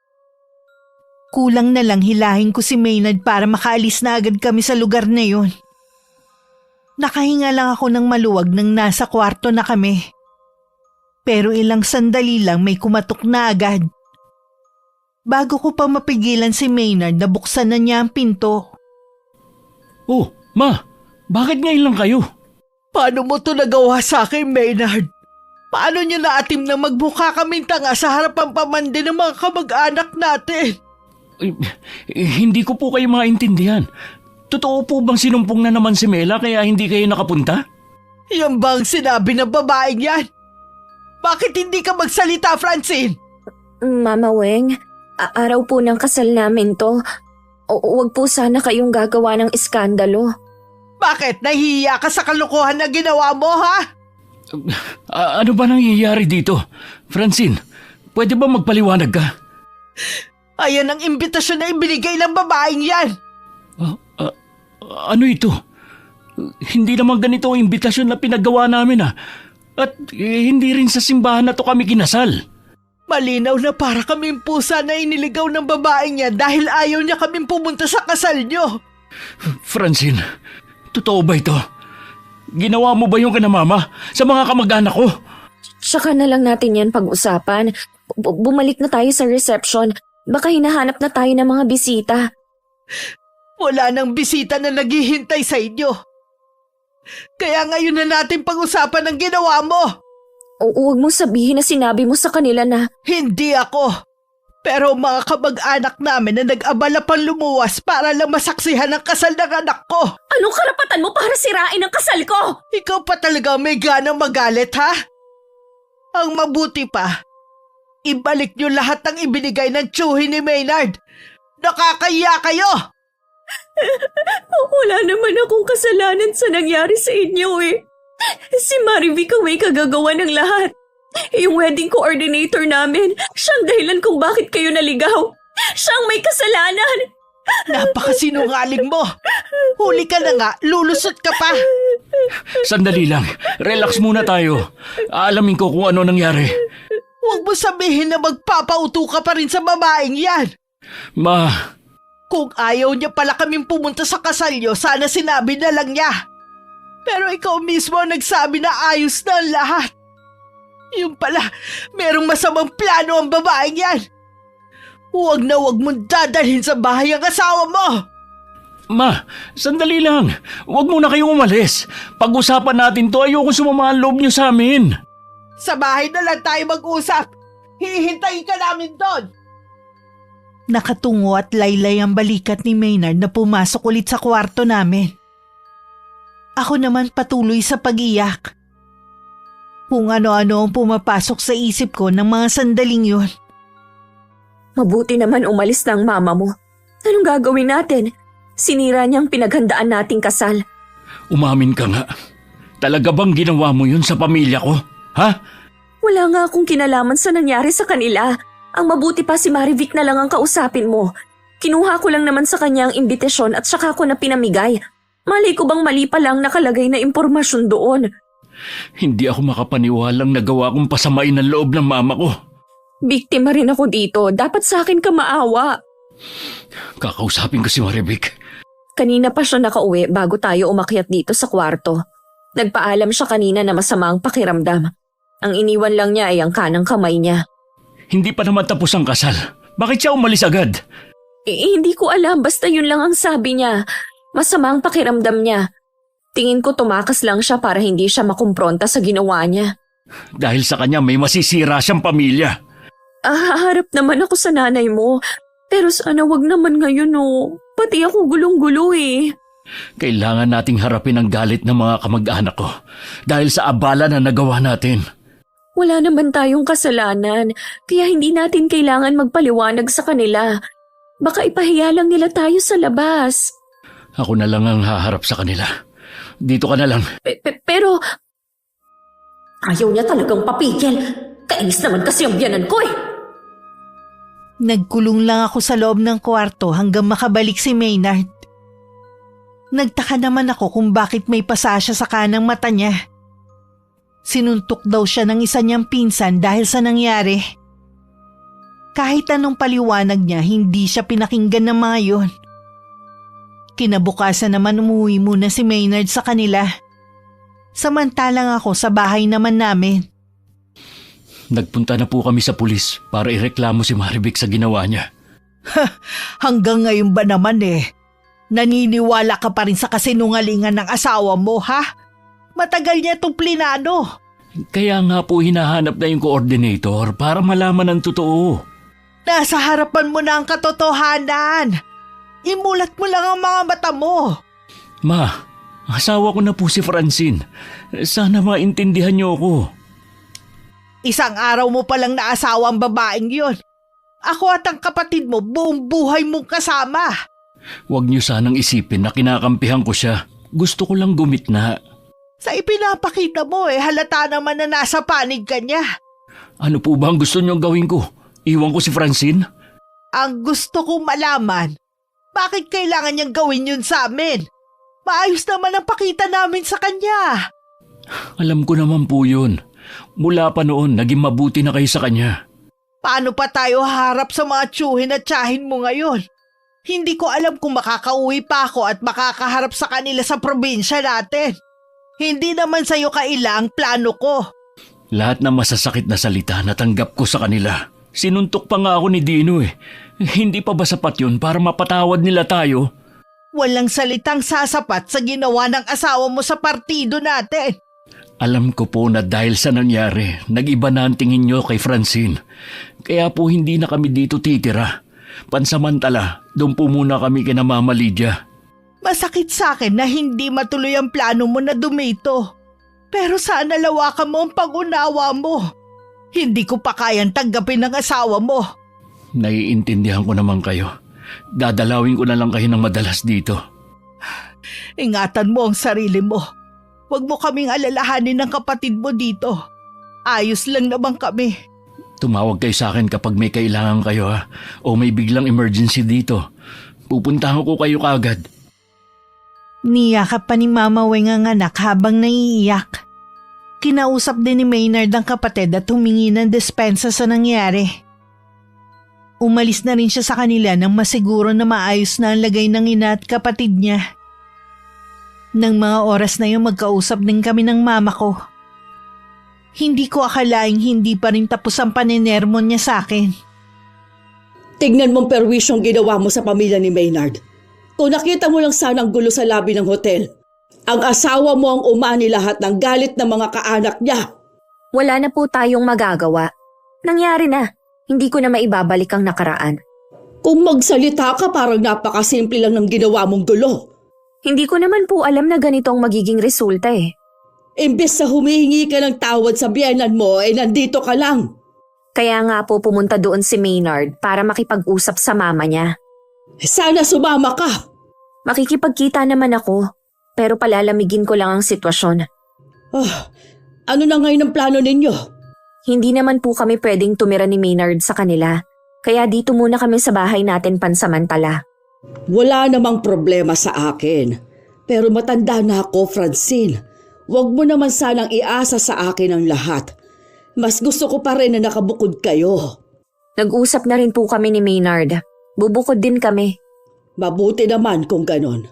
Kulang na lang hilahin ko si Maynard para makaalis na agad kami sa lugar na yun. Nakahinga lang ako ng maluwag nang nasa kwarto na kami. Pero ilang sandali lang may kumatok na agad. Bago ko pa mapigilan si Maynard, nabuksan na niya ang pinto. Oh, Ma! Bakit ngayon lang kayo? Paano mo to nagawa sa akin, Maynard? Paano niyo naatim na magbuka kaming tanga sa harapan pamandi ng mga kamag-anak natin? Hindi ko po kayo maintindihan. Totoo po bang sinumpong na naman si Mela kaya hindi kayo nakapunta? Yan bang sinabi ng babaeng yan? Bakit hindi ka magsalita, Francine? Mama Weng, araw po ng kasal namin to. Huwag po sana kayong gagawa ng iskandalo. Bakit? Nahihiya ka sa kalokohan na ginawa mo, ha? Ano ba nangyayari dito? Francine, pwede ba magpaliwanag ka? Ayan ang imbitasyon na ibinigay ng babaeng yan. Ano ito? Hindi naman ganito ang imbitasyon na pinagawa namin At hindi rin sa simbahan na to kami kinasal. Malinaw na para kaming pusa na iniligaw ng babaeng yan dahil ayaw niya kaming pumunta sa kasal niyo. Francine, totoo ba ito? Ginawa mo ba yung kana Mama sa mga kamag-anak ko? Tsaka na lang natin yan pag-usapan. Bumalik na tayo sa reception. Baka hinahanap na tayo ng mga bisita. Wala nang bisita na naghihintay sa inyo. Kaya ngayon na natin pag-usapan ang ginawa mo. Huwag mong sabihin na sinabi mo sa kanila na... Hindi ako. Pero mga kamag-anak namin na nag-abala pang lumuwas para lang masaksihan ang kasal ng anak ko. Anong karapatan mo para sirain ang kasal ko? Ikaw pa talaga may ganang magalit, ha? Ang mabuti pa, ibalik niyo lahat ng ibinigay ng tsuhi ni Maynard. Nakakaya kayo! Wala naman akong kasalanan sa nangyari sa inyo eh. Si Marivic ang may kagagawa ng lahat. Yung wedding coordinator namin, siyang dahilan kung bakit kayo naligaw. Siyang may kasalanan. Napakasinungaling mo. Huli ka na nga, lulusot ka pa. Sandali lang. Relax muna tayo. Aalamin ko kung ano nangyari. Huwag mo sabihin na magpapauto ka pa rin sa babaeng yan. Ma, Kung ayaw niya pala kaming pumunta sa kasal niyo, sana sinabi na lang niya. Pero ikaw mismo ang nagsabi na ayos na ang lahat. Yung pala, merong masamang plano ang babaeng yan. Huwag na huwag mong dadalhin sa bahay ang asawa mo. Ma, sandali lang. Huwag muna kayong umalis. Pag-usapan natin to, ayoko sumama ang loob niyo sa amin. Sa bahay na lang tayo mag-usap. Hihintayin ka namin doon. Nakatungo at laylay ang balikat ni Maynard na pumasok ulit sa kwarto namin. Ako naman patuloy sa pag-iyak. Kung ano-ano ang pumapasok sa isip ko ng mga sandaling yun. Mabuti naman umalis na ang mama mo. Anong gagawin natin? Sinira niyang pinaghandaan nating kasal. Umamin ka nga. Talaga bang ginawa mo yun sa pamilya ko? Ha? Wala nga akong kinalaman sa nangyari sa kanila. Ang mabuti pa si Marivic na lang ang kausapin mo. Kinuha ko lang naman sa kanya ang imbitasyon at saka ko na pinamigay. Malay ko bang mali pa lang nakalagay na impormasyon doon. Hindi ako makapaniwalang nagawa kong pasamain ang loob ng mama ko. Biktima rin ako dito. Dapat sa akin ka maawa. Kakausapin ko si Marivic. Kanina pa siya nakauwi bago tayo umakyat dito sa kwarto. Nagpaalam siya kanina na masama ang pakiramdam. Ang iniwan lang niya ay ang kanang kamay niya. Hindi pa naman tapos ang kasal. Bakit siya umalis agad? Hindi ko alam. Basta yun lang ang sabi niya. Masama ang pakiramdam niya. Tingin ko tumakas lang siya para hindi siya makumpronta sa ginawa niya. Dahil sa kanya may masisira siyang pamilya. Haharap naman ako sa nanay mo. Pero sana wag naman ngayon Pati ako gulong-gulo eh. Kailangan nating harapin ang galit ng mga kamag-anak ko. Dahil sa abala na nagawa natin. Wala naman tayong kasalanan. Kaya hindi natin kailangan magpaliwanag sa kanila. Baka ipahiya lang nila tayo sa labas. Ako na lang ang haharap sa kanila. Dito ka na lang. Pero ayaw niya talagang papigil. Kainis naman kasi ang biyanan ko eh. Nagkulong lang ako sa loob ng kwarto hanggang makabalik si Maynard. Nagtaka naman ako kung bakit may pasasya sa kanang mata niya. Sinuntok daw siya ng isa niyang pinsan dahil sa nangyari. Kahit anong paliwanag niya, hindi siya pinakinggan ng mga yun. Kinabukasan naman umuwi muna si Maynard sa kanila. Samantalang ako sa bahay naman namin. Nagpunta na po kami sa pulis para ireklamo si Marivic sa ginawa niya. Hanggang ngayon ba naman naniniwala ka pa rin sa kasinungalingan ng asawa mo, ha? Matagal niya itong plinano. Kaya nga po hinahanap na yung coordinator para malaman ang totoo. Nasa harapan mo na ang katotohanan. Imulat mo lang ang mga mata mo. Ma, asawa ko na po si Francine. Sana maintindihan niyo ako. Isang araw mo palang naasawa ang babaeng yon. Ako at ang kapatid mo buong buhay mong kasama. Huwag niyo sanang isipin na kinakampihan ko siya. Gusto ko lang gumitna. Sa ipinapakita mo halata naman na nasa panig ka niya. Ano po ba ang gusto niyong gawin ko? Iwan ko si Francine? Ang gusto kong malaman, bakit kailangan niyang gawin yun sa amin? Maayos naman ang pakita namin sa kanya. Alam ko naman po yun. Mula pa noon, naging mabuti na kayo sa kanya. Paano pa tayo haharap sa mga tiyuhin at tiyahin mo ngayon? Hindi ko alam kung makakauwi pa ako at makakaharap sa kanila sa probinsya natin. Hindi naman sa'yo kaila ang plano ko. Lahat ng masasakit na salita natanggap ko sa kanila. Sinuntok pa nga ako ni Dino Hindi pa ba sapat yun para mapatawad nila tayo? Walang salitang sasapat sa ginawa ng asawa mo sa partido natin. Alam ko po na dahil sa nangyari, nag-iba na ang tingin niyo kay Francine. Kaya po hindi na kami dito titira. Pansamantala, doon po muna kami kina Mama Lydia. Masakit sa akin na hindi matuloy ang plano mo na dumito. Pero sana lawakan mo ang pag-unawa mo. Hindi ko pa kayang tanggapin ng asawa mo. Naiintindihan ko naman kayo. Dadalawin ko na lang kayo ng madalas dito. Ingatan mo ang sarili mo. Huwag mo kaming alalahanin ng kapatid mo dito. Ayos lang naman kami. Tumawag kayo sa akin kapag may kailangan kayo o may biglang emergency dito. Pupuntahan ko kayo kaagad. Niyakap pa ni Mama Weng ang anak habang naiiyak. Kinausap din ni Maynard ang kapatid at humingi ng dispensa sa nangyari. Umalis na rin siya sa kanila nang masiguro na maayos na ang lagay ng ina at kapatid niya. Nang mga oras na yun magkausap din kami ng mama ko. Hindi ko akalaing hindi pa rin tapos ang paninermon niya sa akin. Tignan mong perwisyong ginawa mo sa pamilya ni Maynard. Kung nakita mo lang sana ang gulo sa labi ng hotel, ang asawa mo ang umani lahat ng galit ng mga kaanak niya. Wala na po tayong magagawa. Nangyari na. Hindi ko na maibabalik ang nakaraan. Kung magsalita ka parang napakasimple lang ng ginawa mong gulo. Hindi ko naman po alam na ganito ang magiging resulta eh. Imbes sa humihingi ka ng tawad sa biyenan mo, nandito ka lang. Kaya nga po pumunta doon si Maynard para makipag-usap sa mama niya. Sana sumama ka. Makikipagkita naman ako, pero palalamigin ko lang ang sitwasyon. Ano na ngayon ang plano ninyo? Hindi naman po kami pwedeng tumira ni Maynard sa kanila, kaya dito muna kami sa bahay natin pansamantala. Wala namang problema sa akin. Pero matanda na ako, Francine. Huwag mo naman sanang iasa sa akin ang lahat. Mas gusto ko pa rin na nakabukod kayo. Nag-usap na rin po kami ni Maynard. Bubukod din kami. Mabuti naman kung ganon.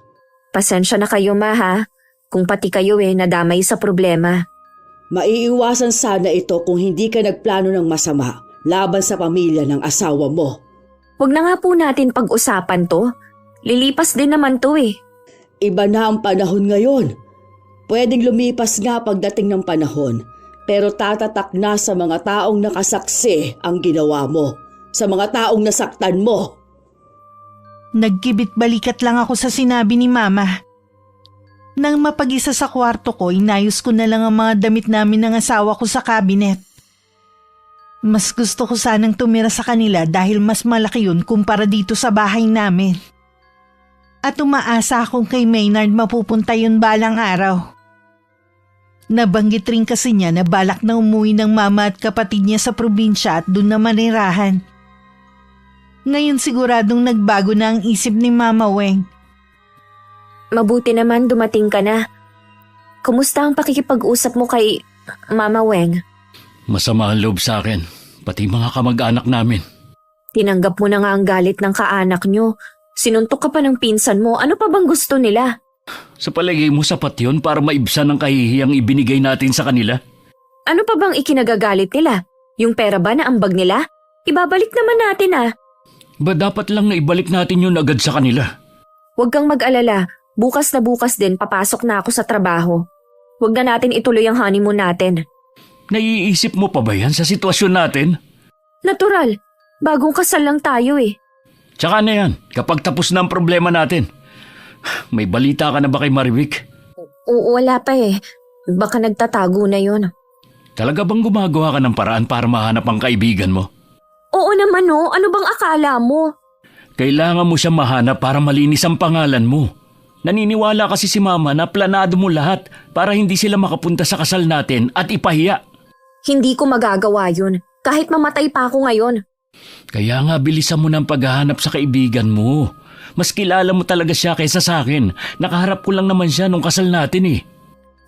Pasensya na kayo ma ha, kung pati kayo nadamay sa problema. Maiiwasan sana ito kung hindi ka nagplano ng masama laban sa pamilya ng asawa mo. Huwag na nga po natin pag-usapan to. Lilipas din naman to eh. Iba na ang panahon ngayon. Pwedeng lumipas nga pagdating ng panahon, pero tatatak na sa mga taong nakasaksi ang ginawa mo, sa mga taong nasaktan mo. Nagkibit-balikat lang ako sa sinabi ni Mama. Nang mapag-isa sa kwarto ko, inayos ko na lang ang mga damit namin ng asawa ko sa cabinet. Mas gusto ko sanang tumira sa kanila dahil mas malaki yun kumpara dito sa bahay namin. At umaasa akong kay Maynard mapupunta yun balang araw. Nabanggit rin kasi niya na balak na umuwi ng mama at kapatid niya sa probinsya at doon na manirahan. Ngayon siguradong nagbago na ang isip ni Mama Weng. Mabuti naman dumating ka na. Kumusta ang pakikipag-usap mo kay Mama Weng? Masama ang loob sa akin, pati mga kamag-anak namin. Tinanggap mo na nga ang galit ng kaanak nyo. Sinuntok ka pa ng pinsan mo. Ano pa bang gusto nila? Sa palagay mo sapat yun para maibsan ang kahihiyang ibinigay natin sa kanila? Ano pa bang ikinagagalit nila? Yung pera ba na ambag nila? Ibabalik naman natin ah. Ba dapat lang na ibalik natin yun agad sa kanila? Huwag kang mag-alala. Bukas na bukas din papasok na ako sa trabaho. Huwag na natin ituloy ang honeymoon natin. Naiisip mo pa ba yan sa sitwasyon natin? Natural. Bagong kasal lang tayo eh. Tsaka na yan, kapag tapos na ang problema natin. May balita ka na ba kay Marivic? Oo, wala pa eh. Baka nagtatago na yon. Talaga bang gumagawa ka ng paraan para mahanap ang kaibigan mo? Oo naman oh, ano bang akala mo? Kailangan mo siya mahanap para malinis ang pangalan mo. Naniniwala kasi si Mama na planado mo lahat para hindi sila makapunta sa kasal natin at ipahiya. Hindi ko magagawa yun. Kahit mamatay pa ako ngayon. Kaya nga bilisan mo ng paghahanap sa kaibigan mo. Mas kilala mo talaga siya kaysa sa akin. Nakaharap ko lang naman siya nung kasal natin eh.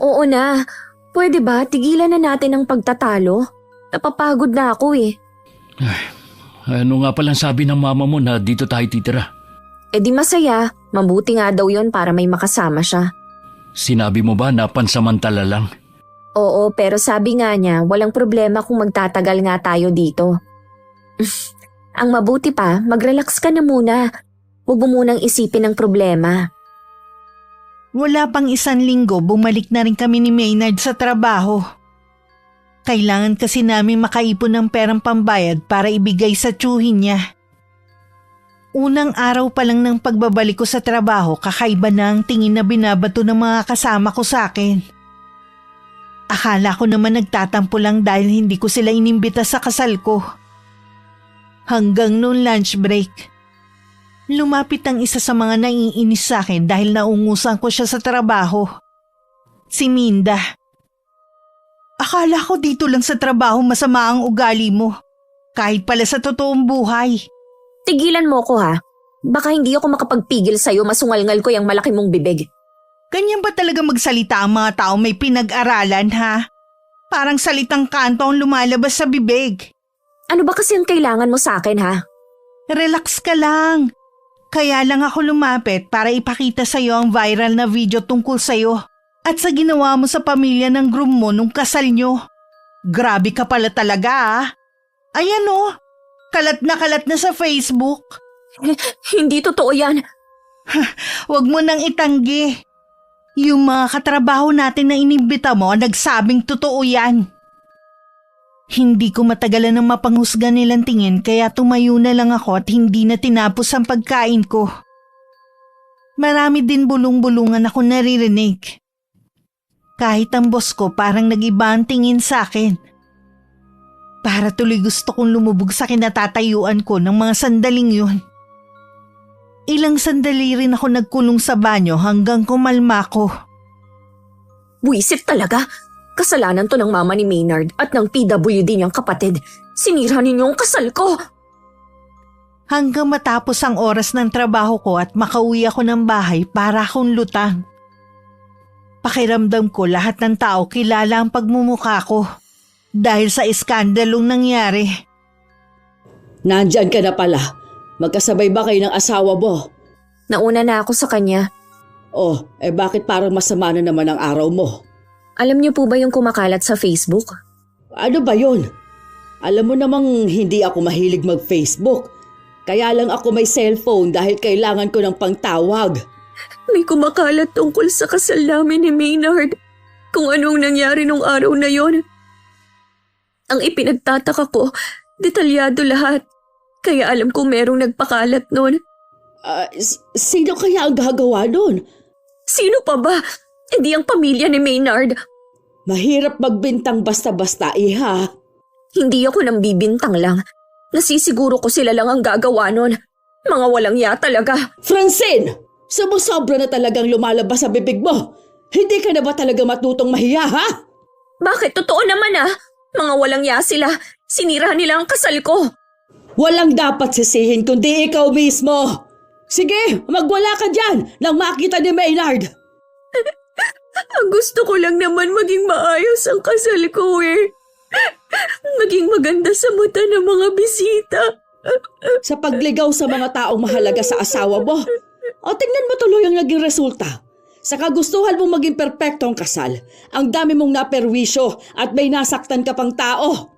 Oo na. Pwede ba tigilan na natin ang pagtatalo? Napapagod na ako eh. Ano nga palang sabi ng mama mo na dito tayo titira? Eh di masaya. Mabuti nga daw yon para may makasama siya. Sinabi mo ba na pansamantala lang? Oo, pero sabi nga niya walang problema kung magtatagal nga tayo dito. Ang mabuti pa, mag-relax ka na muna. Huwag mo munang isipin ang problema. Wala pang 1 linggo, bumalik na rin kami ni Maynard sa trabaho. Kailangan kasi namin makaipon ng perang pambayad para ibigay sa tiyuhin niya. Unang araw pa lang ng pagbabalik ko sa trabaho, kakaiba na ang tingin na binabato ng mga kasama ko sa akin. Akala ko naman nagtatampo lang dahil hindi ko sila inimbita sa kasal ko. Hanggang noong lunch break, lumapit ang isa sa mga naiinis sa akin dahil naungusan ko siya sa trabaho. Si Minda. Akala ko dito lang sa trabaho masama ang ugali mo. Kahit pala sa totoong buhay. Tigilan mo ko ha. Baka hindi ako makapagpigil sa'yo, masungalngal ko yung malaki mong bibig. Ganyan ba talaga magsalita ang mga tao may pinag-aralan, ha? Parang salitang kanto ang lumalabas sa bibig. Ano ba kasi ang kailangan mo sa akin, ha? Relax ka lang. Kaya lang ako lumapit para ipakita sa'yo ang viral na video tungkol sa'yo at sa ginawa mo sa pamilya ng groom mo nung kasal nyo. Grabe ka pala talaga, ah. Ayan oh, kalat na sa Facebook. Hindi totoo yan. Huwag mo nang itanggi. Yung mga katrabaho natin na inimbita mo nagsabing totoo yan. Hindi ko matagalan ng mapanghusga nilang tingin kaya tumayo na lang ako at hindi na tinapos ang pagkain ko. Marami din bulong-bulungan ako naririnig. Kahit ang boss ko parang nag-iba ang tingin sa akin. Para tuloy gusto kong lumubog sa kinatatayuan ko ng mga sandaling yun. Ilang sandali rin ako nagkulong sa banyo hanggang kumalma ko. Buisit talaga. Kasalanan to ng mama ni Maynard at ng PWD niyang kapatid. Sinira ninyo ang kasal ko. Hanggang matapos ang oras ng trabaho ko at makauwi ako ng bahay para akong lutang. Pakiramdam ko lahat ng tao kilala ang pagmumukha ko dahil sa iskandalong nangyari. Nandyan ka na pala. Magkasabay ba kayo ng asawa mo? Nauna na ako sa kanya. Oh, bakit parang masama na naman ang araw mo? Alam niyo po ba yung kumakalat sa Facebook? Ano ba yun? Alam mo namang hindi ako mahilig mag-Facebook. Kaya lang ako may cellphone dahil kailangan ko ng pangtawag. May kumakalat tungkol sa kasal namin ni Maynard. Kung anong nangyari nung araw na yon. Ang ipinagtataka ko, detalyado lahat. Kaya alam kong merong nagpakalat nun. Sino kaya ang gagawa nun? Sino pa ba? Hindi ang pamilya ni Maynard. Mahirap magbintang basta-basta, iha. Hindi ako nang bibintang lang. Nasisiguro ko sila lang ang gagawa nun. Mga walang ya talaga. Francine! Sumusobra na talagang lumalabas sa bibig mo. Hindi ka na ba talaga matutong mahiya, ha? Bakit? Totoo naman ah. Mga walang ya sila. Sinira nila ang kasal ko. Walang dapat sisihin kundi ikaw mismo. Sige, magwala ka dyan nang makita ni Maynard. Ang gusto ko lang naman maging maayos ang kasal ko eh. Maging maganda sa mata ng mga bisita. Sa pagligaw sa mga taong mahalaga sa asawa mo. O tingnan mo tuloy ang naging resulta. Sa kagustuhan mong maging perpektong kasal, ang dami mong naperwisyo at may nasaktan ka pang tao.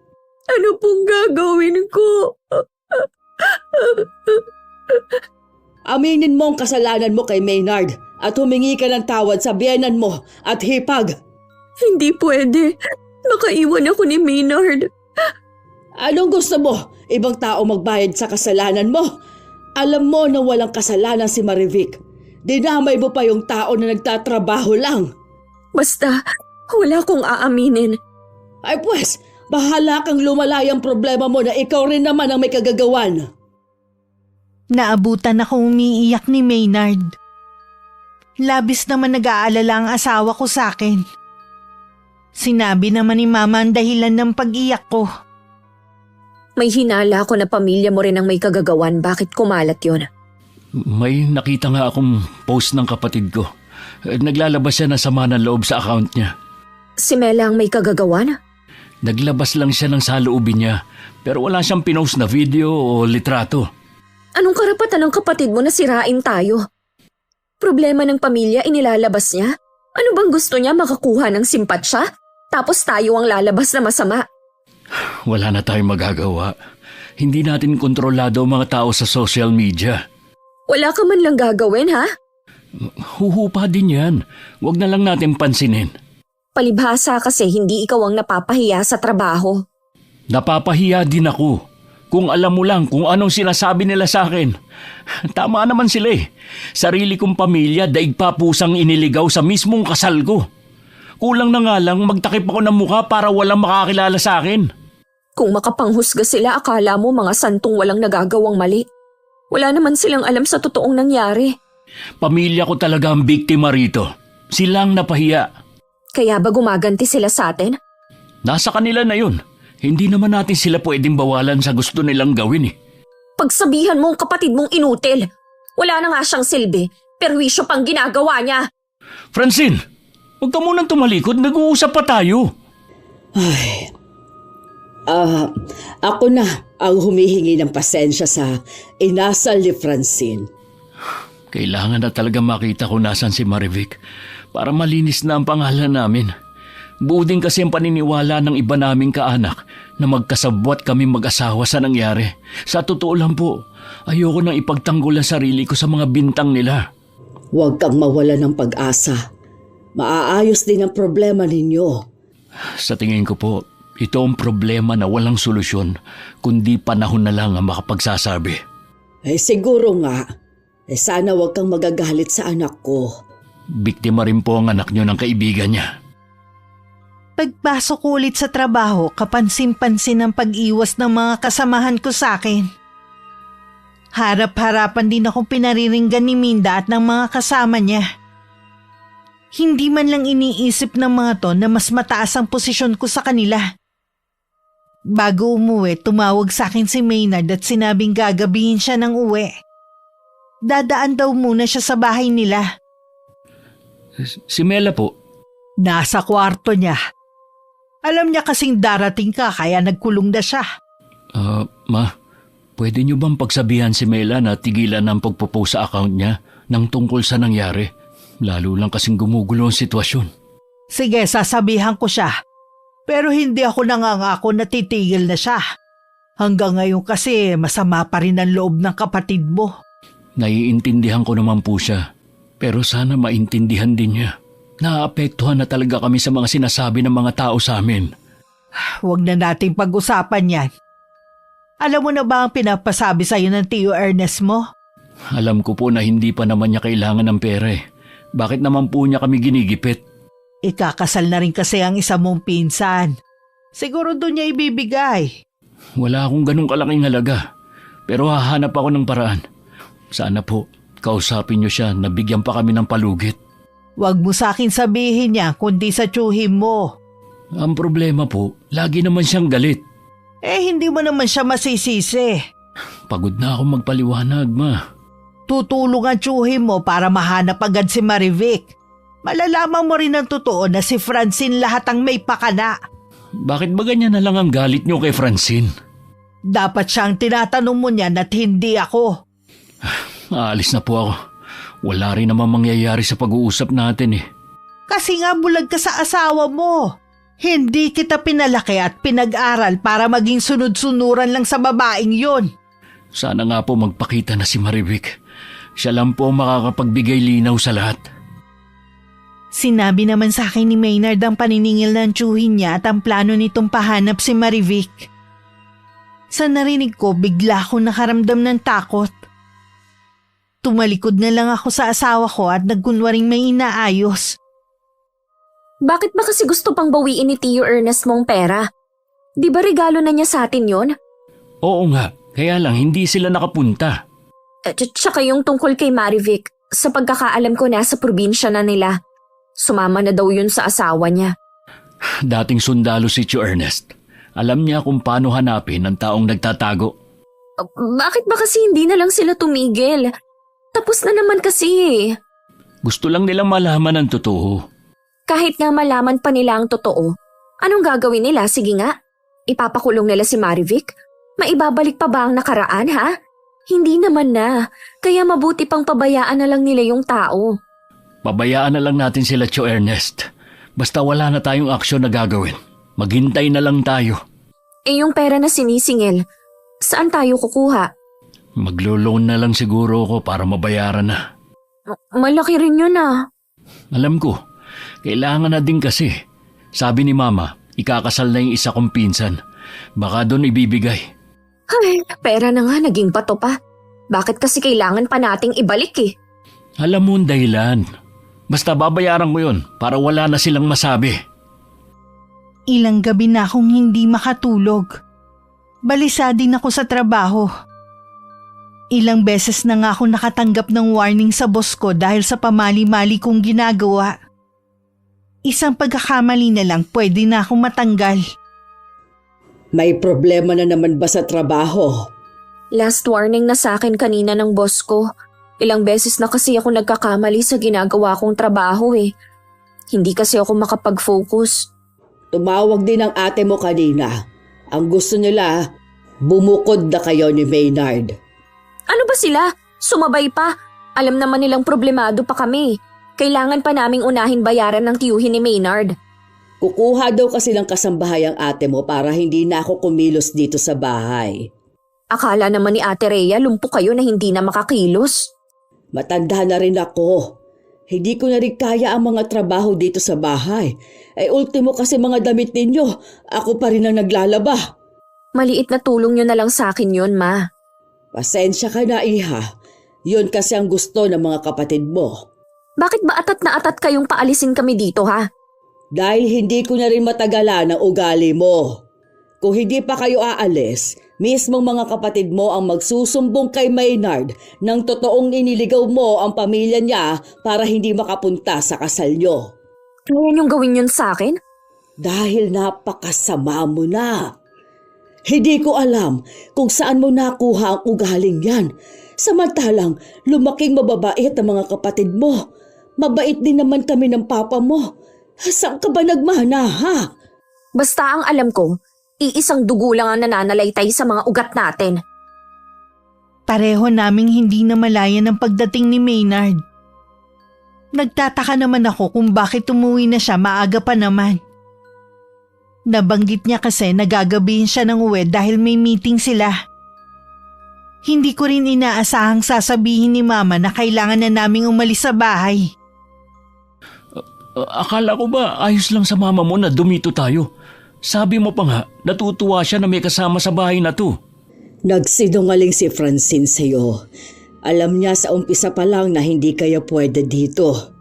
Ano pong gagawin ko? Aminin mo ang kasalanan mo kay Maynard at humingi ka ng tawad sa biyenan mo at hipag. Hindi pwede. Makaiwan ako ni Maynard. Anong gusto mo? Ibang tao magbayad sa kasalanan mo? Alam mo na walang kasalanan si Marivic. Dinamay mo pa yung tao na nagtatrabaho lang. Basta, wala kong aaminin. Ay pues, bahala kang lumalay ang problema mo na ikaw rin naman ang may kagagawan. Naabutan ako umiiyak ni Maynard. Labis naman nag-aalala ang asawa ko sa akin. Sinabi naman ni Mama ang dahilan ng pag-iyak ko. May hinala ako na pamilya mo rin ang may kagagawan. Bakit kumalat yun? May nakita nga akong post ng kapatid ko. Naglalabas siya ng sama ng loob sa account niya. Si Mela ang may kagagawan? Naglabas lang siya ng saloobin niya pero wala siyang pinost na video o litrato. Anong karapatan ng kapatid mo na sirain tayo? Problema ng pamilya inilalabas niya? Ano bang gusto niya makakuha ng simpatsya? Tapos tayo ang lalabas na masama. Wala na tayong magagawa. Hindi natin kontrolado ang mga tao sa social media. Wala ka man lang gagawin, ha? Huhupa din yan. Huwag na lang natin pansinin. Palibhasa kasi hindi ikaw ang napapahiya sa trabaho. Napapahiya din ako. Kung alam mo lang kung anong sinasabi nila sa akin. Tama naman sila eh. Sarili kong pamilya daig pa pusang iniligaw sa mismong kasal ko. Kulang na nga lang magtakip ako ng mukha para walang makakilala sa akin. Kung makapanghusga sila, akala mo mga santong walang nagagawang mali. Wala naman silang alam sa totoong nangyari. Pamilya ko talaga ang biktima rito. Silang napahiya. Kaya ba gumaganti sila sa atin? Nasa kanila na yun. Hindi naman natin sila pwedeng bawalan sa gusto nilang gawin eh. Pagsabihan mo ang kapatid mong inutil. Wala na nga siyang silbi, perwisyo pang ginagawa niya. Francine, huwag ka munang tumalikod. Nag-uusap pa tayo. Ay, ako na ang humihingi ng pasensya sa inasal ni Francine. Kailangan na talaga makita kung nasan si Marivic para malinis na ang pangalan namin. Buo din kasi ang paniniwala ng iba naming kaanak na magkasabwat kami mag-asawa sa nangyari. Sa totoo lang po, ayoko nang ipagtanggol ang sarili ko sa mga bintang nila. Huwag kang mawala ng pag-asa. Maaayos din ang problema ninyo. Sa tingin ko po, ito ang problema na walang solusyon kundi panahon na lang ang makapagsasabi. Siguro nga. Sana huwag kang magagalit sa anak ko. Biktima rin po ang anak niyo ng kaibigan niya. Pagpasok ko ulit sa trabaho, kapansin-pansin ang pag-iwas ng mga kasamahan ko sa akin. Harap-harapan din akong pinariringgan ni Minda at ng mga kasama niya. Hindi man lang iniisip ng mga to na mas mataas ang posisyon ko sa kanila. Bago umuwi, tumawag sa akin si Maynard at sinabing gagabihin siya ng uwi. Dadaan daw muna siya sa bahay nila. Si Mela po? Nasa kwarto niya. Alam niya kasing darating ka kaya nagkulong na siya. Ma, pwede niyo bang pagsabihan si Mela na tigilan ang pagpo-post sa account niya nang tungkol sa nangyari? Lalo lang kasing gumugulo ang sitwasyon. Sige, sasabihan ko siya. Pero hindi ako nangangako na titigil na siya. Hanggang ngayon kasi masama pa rin ang loob ng kapatid mo. Naiintindihan ko naman po siya. Pero sana maintindihan din niya. Naapektuhan na talaga kami sa mga sinasabi ng mga tao sa amin. Huwag na nating pag-usapan yan. Alam mo na ba ang pinapasabi sa'yo ng Tio Ernest mo? Alam ko po na hindi pa naman niya kailangan ng pera eh. Bakit naman po niya kami ginigipit? Ikakasal na rin kasi ang isa mong pinsan. Siguro doon niya ibibigay. Wala akong ganong kalaking halaga. Pero hahanap ako ng paraan. Sana po, kausapin niyo siya na bigyan pa kami ng palugit. Huwag mo sa akin sabihin niya kundi sa tiyuhin mo. Ang problema po, lagi naman siyang galit. Hindi mo naman siya masisisi. Pagod na akong magpaliwanag, ma. Tutulong ang tiyuhin mo para mahanap agad si Marivic. Malalaman mo rin ang totoo na si Francine lahat ang may pakana. Bakit ba ganyan na lang ang galit niyo kay Francine? Dapat siyang tinatanong mo niyan at hindi ako. Aalis na po ako. Wala rin naman mangyayari sa pag-uusap natin eh. Kasi nga bulag ka sa asawa mo. Hindi kita pinalaki at pinag-aral para maging sunod-sunuran lang sa babaeng yon. Sana nga po magpakita na si Marivic. Siya lang po makakapagbigay linaw sa lahat. Sinabi naman sa akin ni Maynard ang paniningil ng tiyuhin niya at ang plano nitong pahanap si Marivic. Sa narinig ko, bigla akong nakaramdam ng takot. Tumalikod na lang ako sa asawa ko at nagkunwaring may inaayos. Bakit ba kasi gusto pang bawiin ni Tio Ernest mong pera? Di ba regalo na niya sa atin yon? Oo nga, kaya lang hindi sila nakapunta. Tsaka yung tungkol kay Marivic, sa pagkakaalam ko nasa probinsya na nila. Sumama na daw yun sa asawa niya. Dating sundalo si Tio Ernest. Alam niya kung paano hanapin ang taong nagtatago. Bakit ba kasi hindi na lang sila tumigil? Tapos na naman kasi. Gusto lang nilang malaman ang totoo. Kahit nga malaman pa nila ang totoo, anong gagawin nila? Sige nga, ipapakulong nila si Marivic? Maibabalik pa ba ang nakaraan, ha? Hindi naman na, kaya mabuti pang pabayaan na lang nila yung tao. Pabayaan na lang natin sila, Tio Ernest. Basta wala na tayong aksyon na gagawin. Maghintay na lang tayo. Yung pera na sinisingil, saan tayo kukuha? Maglo-loan na lang siguro ako para mabayaran na. Malaki rin yun ah. Alam ko, kailangan na din kasi. Sabi ni Mama, ikakasal na yung isa kong pinsan. Baka doon ibibigay. Ay, pera na nga, naging bato pa. Bakit kasi kailangan pa nating ibalik eh? Alam mo ang dahilan. Basta babayaran mo yun para wala na silang masabi. Ilang gabi na akong hindi makatulog. Balisa din ako sa trabaho. Ilang beses na nga ako nakatanggap ng warning sa boss ko dahil sa pamali-mali kong ginagawa. Isang pagkakamali na lang pwede na akong matanggal. May problema na naman ba sa trabaho? Last warning na sa akin kanina ng boss ko. Ilang beses na kasi ako nagkakamali sa ginagawa kong trabaho eh. Hindi kasi ako makapag-focus. Tumawag din ang ate mo kanina. Ang gusto nila, bumukod na kayo ni Maynard. Ano ba sila? Sumabay pa. Alam naman nilang problemado pa kami. Kailangan pa naming unahin bayaran ng tiyuhin ni Maynard. Kukuha daw kasi ng kasambahay ang ate mo para hindi na ako kumilos dito sa bahay. Akala naman ni Ate Rhea lumpo kayo na hindi na makakilos. Matanda na rin ako. Hindi ko na rin kaya ang mga trabaho dito sa bahay. Ultimo kasi mga damit ninyo, ako pa rin ang naglalaba. Maliit na tulong nyo na lang sa akin yun, Ma. Pasensya ka na, Iha. Yun kasi ang gusto ng mga kapatid mo. Bakit ba atat na atat kayong paalisin kami dito, ha? Dahil hindi ko na rin matagalan ang ugali mo. Kung hindi pa kayo aalis, mismong mga kapatid mo ang magsusumbong kay Maynard nang totoong iniligaw mo ang pamilya niya para hindi makapunta sa kasal nyo. Kaya niyong gawin yun sa akin? Dahil napakasama mo na. Hindi ko alam kung saan mo nakuha ang ugaling yan. Samantalang lumaking mababait ang mga kapatid mo. Mabait din naman kami ng papa mo. Saan ka ba nagmana, ha? Basta ang alam ko, iisang dugo lang ang nananalaytay sa mga ugat natin. Pareho naming hindi namalayan ang pagdating ni Maynard. Nagtataka naman ako kung bakit umuwi na siya maaga pa naman. Nabanggit niya kasi nagagabihin siya ng uwi dahil may meeting sila. Hindi ko rin inaasahang sasabihin ni Mama na kailangan na naming umalis sa bahay. Akala ko ba ayos lang sa mama mo na dumito tayo? Sabi mo pa nga, natutuwa siya na may kasama sa bahay na to. Nagsinungaling si Francine sa'yo. Alam niya sa umpisa pa lang na hindi kayo pwede dito.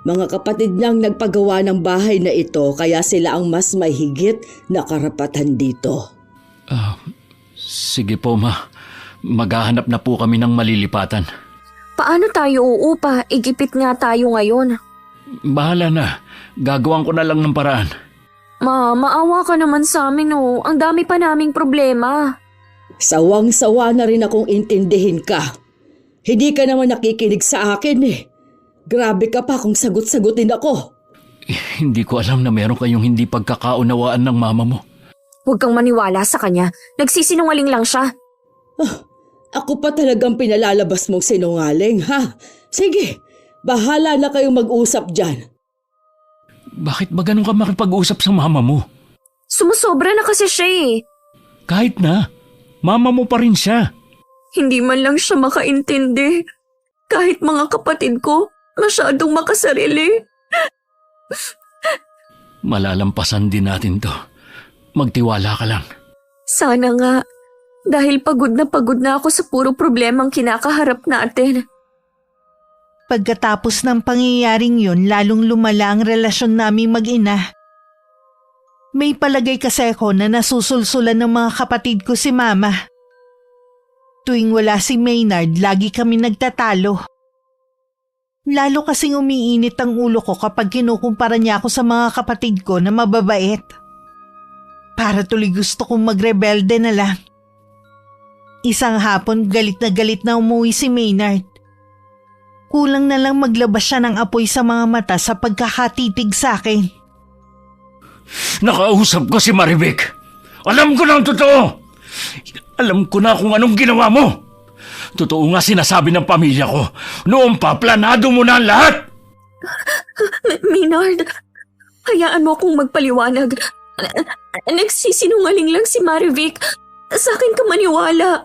Mga kapatid niyang nagpagawa ng bahay na ito kaya sila ang mas mahigit na karapatan dito. Sige po, Ma. Maghahanap na po kami ng malilipatan. Paano tayo uupa? Igipit nga tayo ngayon. Bahala na. Gagawan ko na lang ng paraan. Ma, maawa ka naman sa amin oh. Ang dami pa naming problema. Sawang-sawa na rin akong intindihin ka. Hindi ka naman nakikinig sa akin eh. Grabe ka pa kung sagot-sagutin ako. Hindi ko alam na meron kayong hindi pagkakaunawaan ng mama mo. Huwag kang maniwala sa kanya. Nagsisinungaling lang siya. Ako pa talagang pinalalabas mong sinungaling, ha? Sige, bahala na kayong mag-usap dyan. Bakit ba ganun ka makipag-usap sa mama mo? Sumusobra na kasi siya eh. Kahit na, mama mo pa rin siya. Hindi man lang siya makaintindi. Kahit mga kapatid ko, masyadong makasarili. Malalampasan din natin to. Magtiwala ka lang. Sana nga. Dahil pagod na ako sa puro problemang kinakaharap natin. Pagkatapos ng pangyayaring yun, lalong lumala ang relasyon naming mag-ina. May palagay kasi ako na nasusulsulan ng mga kapatid ko si Mama. Tuwing wala si Maynard, lagi kami nagtatalo. Lalo kasing umiinit ang ulo ko kapag kinukumpara niya ako sa mga kapatid ko na mababait. Para tuloy gusto kong magrebelde na lang. Isang hapon galit na umuwi si Maynard. Kulang na lang maglabas siya ng apoy sa mga mata sa pagkakatitig sa akin. Nakausap ko si Marivic. Alam ko na ang totoo. Alam ko na kung anong ginawa mo. Totoo nga sinasabi ng pamilya ko. Noon pa, planado mo na ang lahat. Maynard, hayaan mo akong magpaliwanag. Nagsisinungaling lang si Marivic. Sa akin ka maniwala.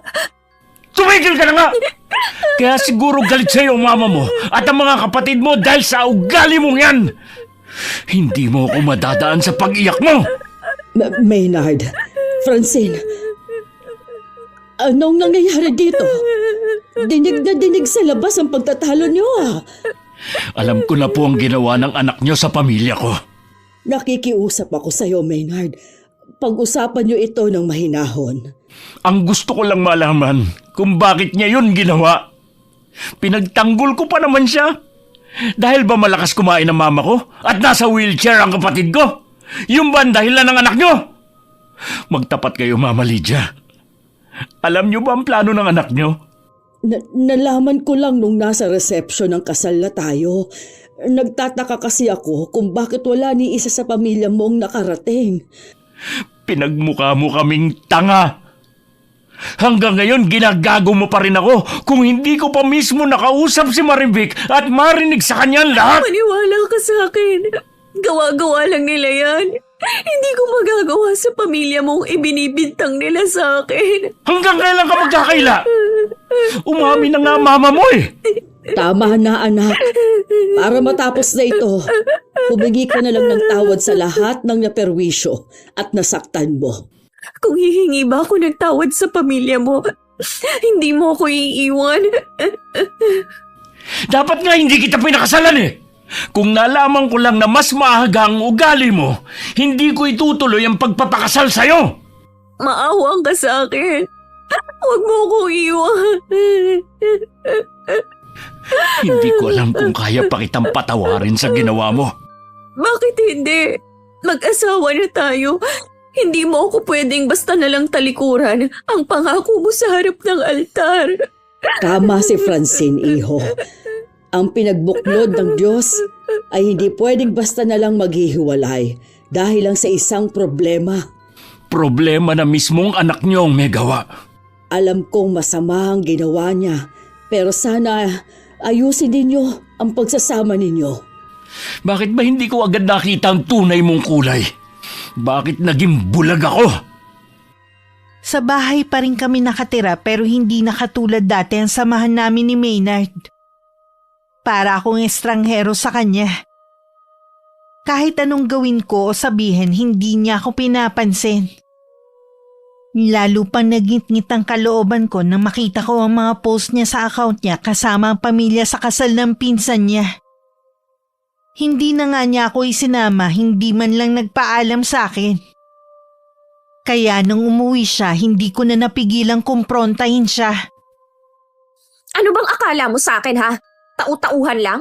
Tumigil ka na nga! Kaya siguro galit sa'yo ang mama mo at ang mga kapatid mo dahil sa ugali mong yan. Hindi mo ako madadaan sa pag-iyak mo. Maynard, Francine, anong nangyayari dito? Dinig na dinig sa labas ang pagtatalo niyo ah. Alam ko na po ang ginawa ng anak niyo sa pamilya ko. Nakikiusap ako sa'yo, Maynard. Pag-usapan niyo ito ng mahinahon. Ang gusto ko lang malaman kung bakit niya yun ginawa. Pinagtanggol ko pa naman siya. Dahil ba malakas kumain ang mama ko at nasa wheelchair ang kapatid ko? Yung ba ang dahilan ng anak niyo? Magtapat kayo, Mama Lydia. Alam niyo ba ang plano ng anak niyo? Nalaman ko lang nung nasa reception ng kasal na tayo. Nagtataka kasi ako kung bakit wala ni isa sa pamilya mong nakarating. Pinagmukha mo kaming tanga. Hanggang ngayon, ginagago mo pa rin ako kung hindi ko pa mismo nakausap si Marivic at marinig sa kanya lahat. Maniwala ka sa akin. Gawa-gawa lang nila yan. Hindi ko magagawa sa pamilya mong ibinibintang nila sa akin. Hanggang kailan ka magkakaila? Umami na nga mama mo eh. Tama na, anak. Para matapos na ito, humingi ka na lang ng tawad sa lahat ng naperwisyo at nasaktan mo. Kung hihingi ba ako ng tawad sa pamilya mo, hindi mo ako iiwan. Dapat nga hindi kita pinakasalan eh. Kung nalaman ko lang na mas maaga ang ugali mo, hindi ko itutuloy ang pagpapakasal sa'yo. Maawang ka sa akin. Huwag mo akong iwan. Hindi ko alam kung kaya pa kitang patawarin sa ginawa mo. Bakit hindi? Mag-asawa na tayo. Hindi mo ako pwedeng basta nalang talikuran ang pangako mo sa harap ng altar. Tama si Francine, iho. Ang pinagbuklod ng Diyos ay hindi pwedeng basta na lang maghihiwalay dahil lang sa isang problema. Problema na mismong anak niyo ang may gawa. Alam kong masama ang ginawa niya, pero sana ayusin ninyo ang pagsasama ninyo. Bakit ba hindi ko agad nakita ang tunay mong kulay? Bakit naging bulag ako? Sa bahay pa rin kami nakatira pero hindi na katulad dati ang samahan namin ni Maynard. Para akong estranghero sa kanya. Kahit anong gawin ko o sabihin, hindi niya ako pinapansin. Lalo pang nagngit-ngit ang kalooban ko nang makita ko ang mga post niya sa account niya kasama ang pamilya sa kasal ng pinsan niya. Hindi na nga niya ako isinama, hindi man lang nagpaalam sa akin. Kaya nung umuwi siya, hindi ko na napigilang kumprontahin siya. Ano bang akala mo sa akin, ha? Tau-tauhan lang?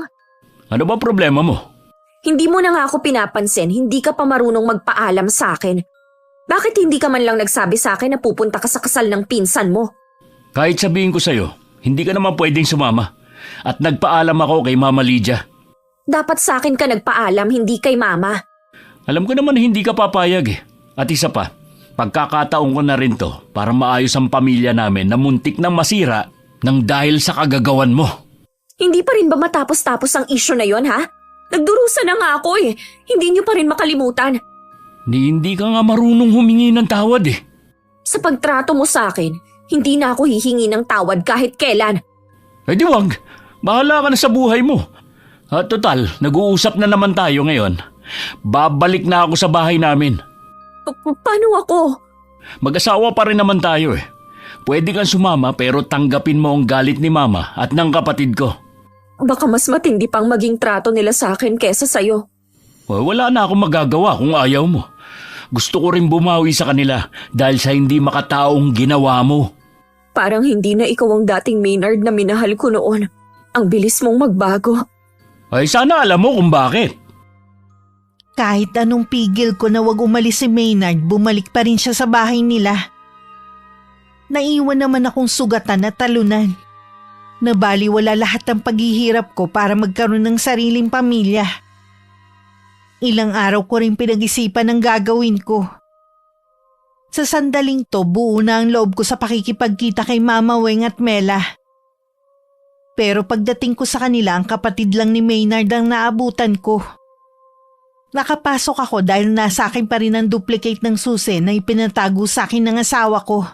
Ano ba problema mo? Hindi mo na nga ako pinapansin, hindi ka pa marunong magpaalam sa akin. Bakit hindi ka man lang nagsabi sa akin na pupunta ka sa kasal ng pinsan mo? Kahit sabihin ko sa'yo, hindi ka naman pwedeng sumama. At nagpaalam ako kay Mama Lydia. Dapat sa akin ka nagpaalam, hindi kay mama. Alam ko naman na hindi ka papayag eh. At isa pa, pagkakataon ko na rin to para maayos ang pamilya namin na muntik na masira nang dahil sa kagagawan mo. Hindi pa rin ba matapos-tapos ang issue na yon, ha? Nagdurusa na nga ako eh. Hindi niyo pa rin makalimutan. Hindi ka nga marunong humingi ng tawad eh. Sa pagtrato mo sa akin, hindi na ako hihingi ng tawad kahit kailan. Eh di wag, bahala ka na sa buhay mo. At total, nag-uusap na naman tayo ngayon. Babalik na ako sa bahay namin. Paano ako? Mag-asawa pa rin naman tayo eh. Pwede kang sumama pero tanggapin mo ang galit ni Mama at ng kapatid ko. Baka mas matindi pang maging trato nila sa akin kesa sa'yo. Wala na akong magagawa kung ayaw mo. Gusto ko rin bumawi sa kanila dahil sa hindi makataong ginawa mo. Parang hindi na ikaw ang dating Maynard na minahal ko noon. Ang bilis mong magbago. Ay sana alam mo kung bakit. Kahit anong pigil ko na wag umalis si Maynard, bumalik pa rin siya sa bahay nila. Naiwan naman akong sugatan at talunan. Nabaliwala lahat ng paghihirap ko para magkaroon ng sariling pamilya. Ilang araw ko rin pinag-isipan ang gagawin ko. Sa sandaling to, buo na ang loob ko sa pakikipagkita kay Mama Weng at Mela. Pero pagdating ko sa kanila, ang kapatid lang ni Maynard ang naabutan ko. Nakapasok ako dahil nasa akin pa rin ang duplicate ng susi na ipinatago sa akin ng asawa ko.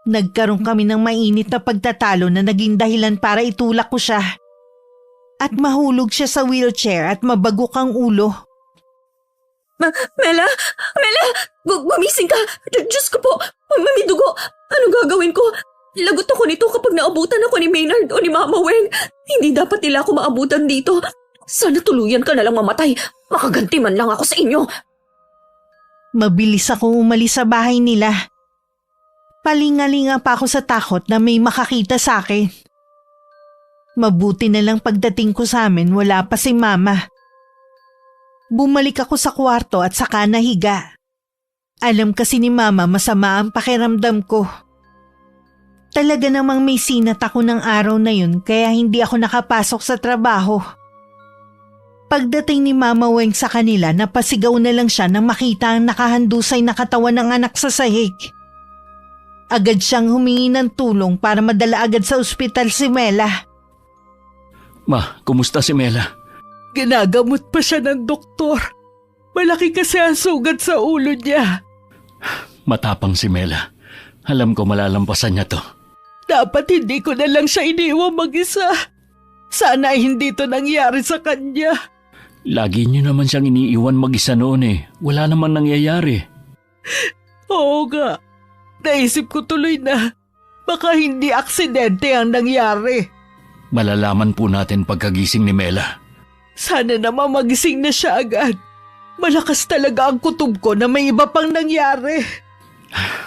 Nagkaroon kami ng mainit na pagtatalo na naging dahilan para itulak ko siya. At mahulog siya sa wheelchair at mabagok ang ulo. Mela! Gumising ka! Diyos ko po! May dugo! Ano gagawin ko? Lagot ako nito kapag naabutan ako ni Maynard o ni Mama Weng. Hindi dapat nila ako maabutan dito. Sana tuluyan ka na lang mamatay. Makaganti man lang ako sa inyo. Mabilis akong umalis sa bahay nila. Palingalinga pa ako sa takot na may makakita sa akin. Mabuti na lang pagdating ko sa amin, wala pa si Mama. Bumalik ako sa kwarto at saka nahiga. Alam kasi ni Mama masama ang pakiramdam ko. Talaga namang may sinat ako ng araw na yun kaya hindi ako nakapasok sa trabaho. Pagdating ni Mama Weng sa kanila, napasigaw na lang siya nang makita ang nakahandusay na katawan ng anak sa sahig. Agad siyang humingi ng tulong para madala agad sa ospital si Mela. Ma, kumusta si Mela? Ginagamot pa siya ng doktor. Malaki kasi ang sugat sa ulo niya. Matapang si Mela. Alam ko malalampasan niya to. Dapat hindi ko na lang siya iniwang mag-isa. Sana ay hindi to nangyari sa kanya. Lagi niyo naman siyang iniiwan mag-isa noon eh. Wala naman nangyayari. Oo nga. Naisip ko tuloy na baka hindi aksidente ang nangyari. Malalaman po natin pagkagising ni Mela. Sana naman magising na siya agad. Malakas talaga ang kutob ko na may iba pang nangyari.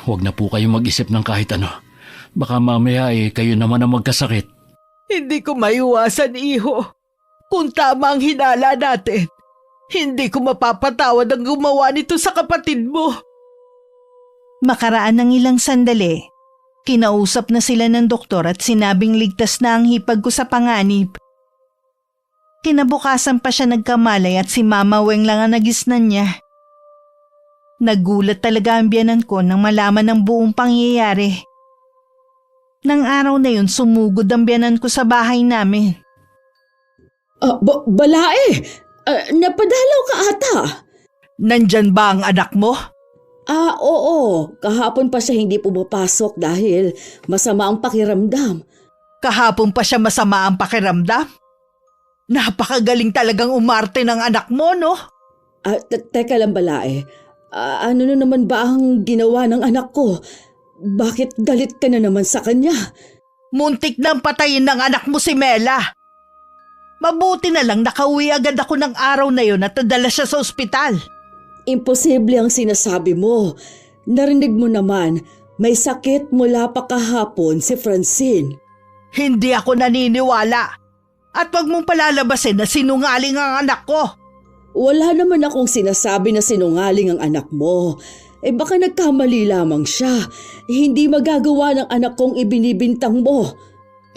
Huwag na po kayo mag-isip ng kahit ano. Baka mamaya kayo naman ang magkasakit. Hindi ko maiwasan, iho. Kung tama ang hinala natin, hindi ko mapapatawad ang gumawa nito sa kapatid mo. Makaraan ng ilang sandali, kinausap na sila ng doktor at sinabing ligtas na ang hipag ko sa panganib. Kinabukasan pa siya nagkamalay at si Mama Weng lang ang nagisnan niya. Nagulat talaga ang biyanan ko nang malaman ng buong pangyayari. Nang araw na yun, sumugod ang biyanan ko sa bahay namin. Balae! Napadalaw ka ata. Nandyan ba ang anak mo? Oo. Kahapon pa siya hindi pumapasok dahil masama ang pakiramdam. Kahapon pa siya masama ang pakiramdam? Napakagaling talagang umarte ng anak mo, no? Teka lang, Balae. Ano na naman ba ang ginawa ng anak ko? Bakit galit ka na naman sa kanya? Muntik nang patayin ng anak mo si Mela. Mabuti na lang nakauwi agad ako ng araw na yun at nadala siya sa ospital. Imposible ang sinasabi mo. Narinig mo naman, may sakit mula pa kahapon si Francine. Hindi ako naniniwala. At wag mong palalabasin na sinungaling ang anak ko. Wala naman akong sinasabi na sinungaling ang anak mo. Baka nagkamali lamang siya. Hindi magagawa ng anak kong ibinibintang mo.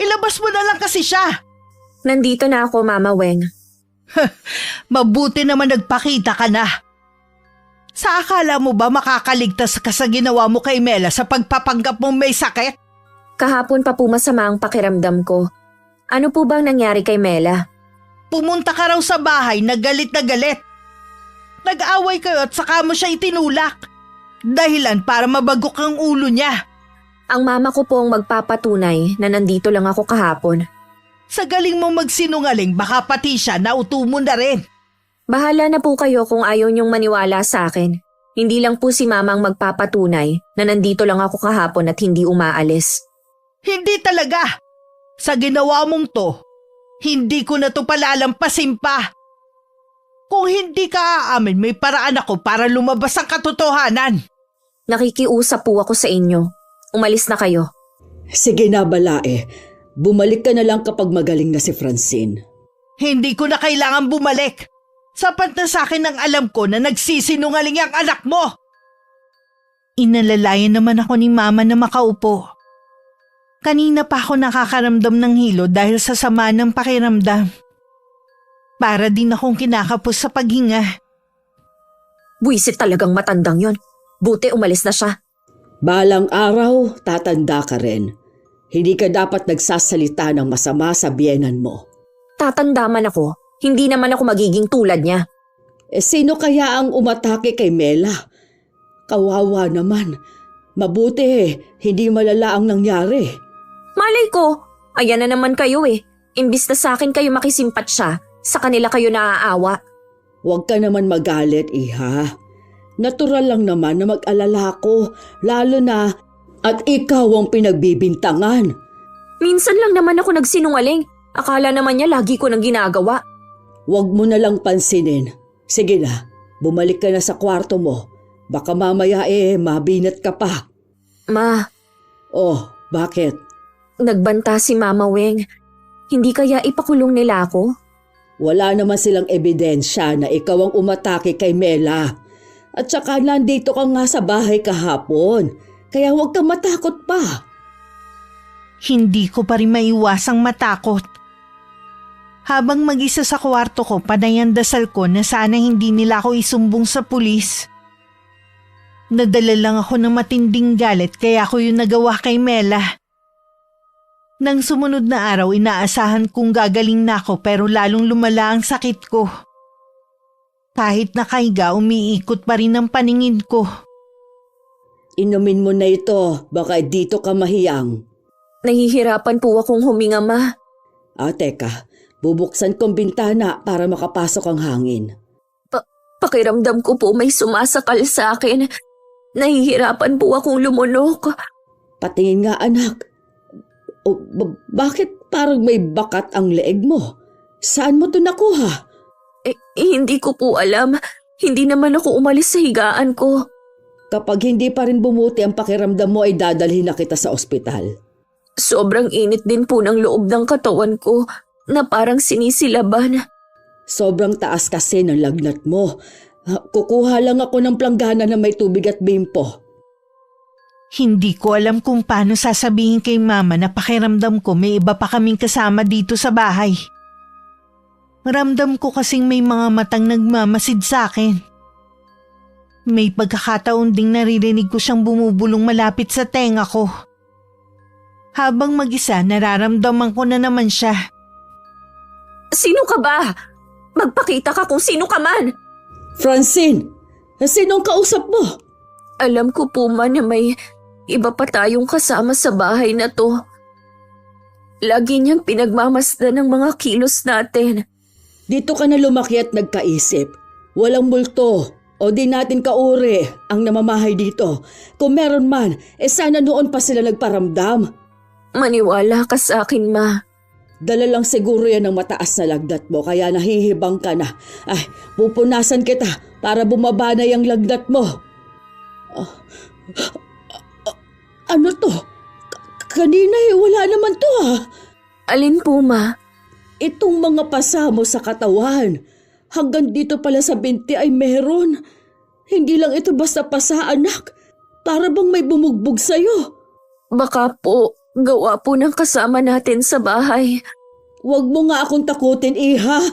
Ilabas mo na lang kasi siya. Nandito na ako, Mama Weng. Mabuti naman nagpakita ka na. Sa akala mo ba makakaligtas ka sa ginawa mo kay Mela sa pagpapanggap mong may sakit? Kahapon pa po masama ang pakiramdam ko. Ano po bang nangyari kay Mela? Pumunta ka raw sa bahay na galit na galit. Nag-away kayo at saka mo siya itinulak. Dahilan para mabagok ang ulo niya. Ang mama ko po ang magpapatunay na nandito lang ako kahapon. Sa galing mo magsinungaling, baka pati siya nauto mo na rin. Bahala na po kayo kung ayaw niyong maniwala sa akin. Hindi lang po si mama ang magpapatunay na nandito lang ako kahapon at hindi umaalis. Hindi talaga. Sa ginawa mong to, hindi ko na to palalampasin pa. Kung hindi ka aamin, may paraan ako para lumabas ang katotohanan. Nakikiusap po ako sa inyo. Umalis na kayo. Sige na, Balae. Bumalik ka na lang kapag magaling na si Francine. Hindi ko na kailangan bumalik. Sapat na sa akin ang alam ko na nagsisinungaling ang anak mo. Inalalayan naman ako ni Mama na makaupo. Kanina pa ako nakakaramdam ng hilo dahil sa sama ng pakiramdam. Para din akong kinakapos sa paghinga. Buwisit talagang matandang yon. Buti umalis na siya. Balang araw, tatanda ka rin. Hindi ka dapat nagsasalita ng masama sa biyenan mo. Tatanda man ako, hindi naman ako magiging tulad niya. Sino kaya ang umatake kay Mela? Kawawa naman. Mabuti, hindi malala ang nangyari. Malay ko, ayan na naman kayo eh. Imbis na sa akin kayo makisimpat siya, sa kanila kayo naaawa. Huwag ka naman magalit, Iha. Natural lang naman na mag-alala ko, lalo na at ikaw ang pinagbibintangan. Minsan lang naman ako nagsinungaling. Akala naman niya lagi ko nang ginagawa. Huwag mo na lang pansinin. Sige na, bumalik ka na sa kwarto mo. Baka mamaya mabinat ka pa. Ma. Oh, bakit? Nagbanta si Mama Weng. Hindi kaya ipakulong nila ako? Wala naman silang ebidensya na ikaw ang umatake kay Mela. At saka nandito ka nga sa bahay kahapon. Kaya huwag kang matakot pa. Hindi ko pa rin maiwasang matakot. Habang mag-isa sa kwarto ko, panay ang dasal ko na sana hindi nila ako isumbong sa pulis. Nadala lang ako ng matinding galit kaya ako yung nagawa kay Mela. Nang sumunod na araw, inaasahan kong gagaling na ako pero lalong lumala ang sakit ko. Kahit nakahiga, umiikot pa rin ang paningin ko. Inumin mo na ito, baka dito ka mahiyang. Nahihirapan po akong huminga, Ma. Teka, bubuksan kong bintana para makapasok ang hangin. Pakiramdam ko po may sumasakal sa akin. Nahihirapan po akong lumunok. Patingin nga anak. Bakit parang may bakat ang leeg mo? Saan mo to nakuha? Hindi ko po alam. Hindi naman ako umalis sa higaan ko. Kapag hindi pa rin bumuti ang pakiramdam mo ay dadalhin na kita sa ospital. Sobrang init din po ng loob ng katawan ko na parang sinisilaban. Sobrang taas kasi ng lagnat mo. Kukuha lang ako ng planggana na may tubig at bimpo. Hindi ko alam kung paano sasabihin kay Mama na pakiramdam ko may iba pa kaming kasama dito sa bahay. Ramdam ko kasing may mga matang nagmamasid sa akin. May pagkakataon ding naririnig ko siyang bumubulong malapit sa tenga ko. Habang mag-isa, nararamdaman ko na naman siya. Sino ka ba? Magpakita ka kung sino ka man! Francine! Sinong kausap mo? Alam ko po man na may iba pa tayong kasama sa bahay na to. Lagi niyang pinagmamasdan ng mga kilos natin. Dito ka na lumaki at nagkaisip. Walang multo o di natin kauri ang namamahay dito. Kung meron man, sana noon pa sila nagparamdam. Maniwala ka sa akin, Ma. Dala lang siguro yan ng mataas na lagnat mo kaya nahihibang ka na. Pupunasan kita para bumaba na yung lagnat mo. Ano to? Kanina wala naman to Alin po, Ma? Itong mga pasa mo sa katawan. Hanggang dito pala sa binti ay meron. Hindi lang ito basta pasa, anak. Para bang may bumugbog sa'yo. Baka po, gawa po ng kasama natin sa bahay. Huwag mo nga akong takutin, Iha.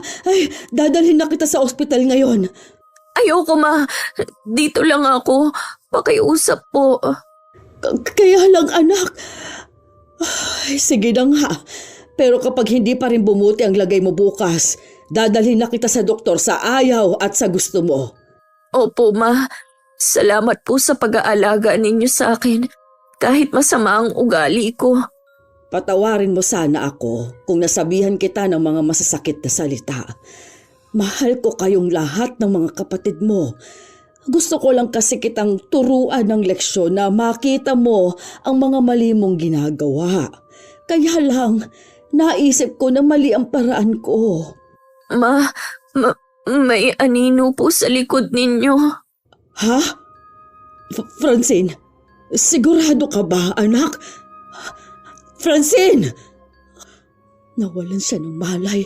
Dadalhin na kita sa ospital ngayon. Ayoko, Ma. Dito lang ako. Pakiusap po. Kaya lang, anak. Sige na nga. Pero kapag hindi pa rin bumuti ang lagay mo bukas, dadalhin na kita sa doktor sa ayaw at sa gusto mo. Opo, Ma. Salamat po sa pag-aalaga ninyo sa akin. Kahit masama ang ugali ko. Patawarin mo sana ako kung nasabihan kita ng mga masasakit na salita. Mahal ko kayong lahat ng mga kapatid mo. Gusto ko lang kasi kitang turuan ng leksyon na makita mo ang mga mali mong ginagawa. Kaya lang, naisip ko na mali ang paraan ko. May anino po sa likod ninyo. Ha? Francine, sigurado ka ba, anak? Francine! Nawalan siya ng malay.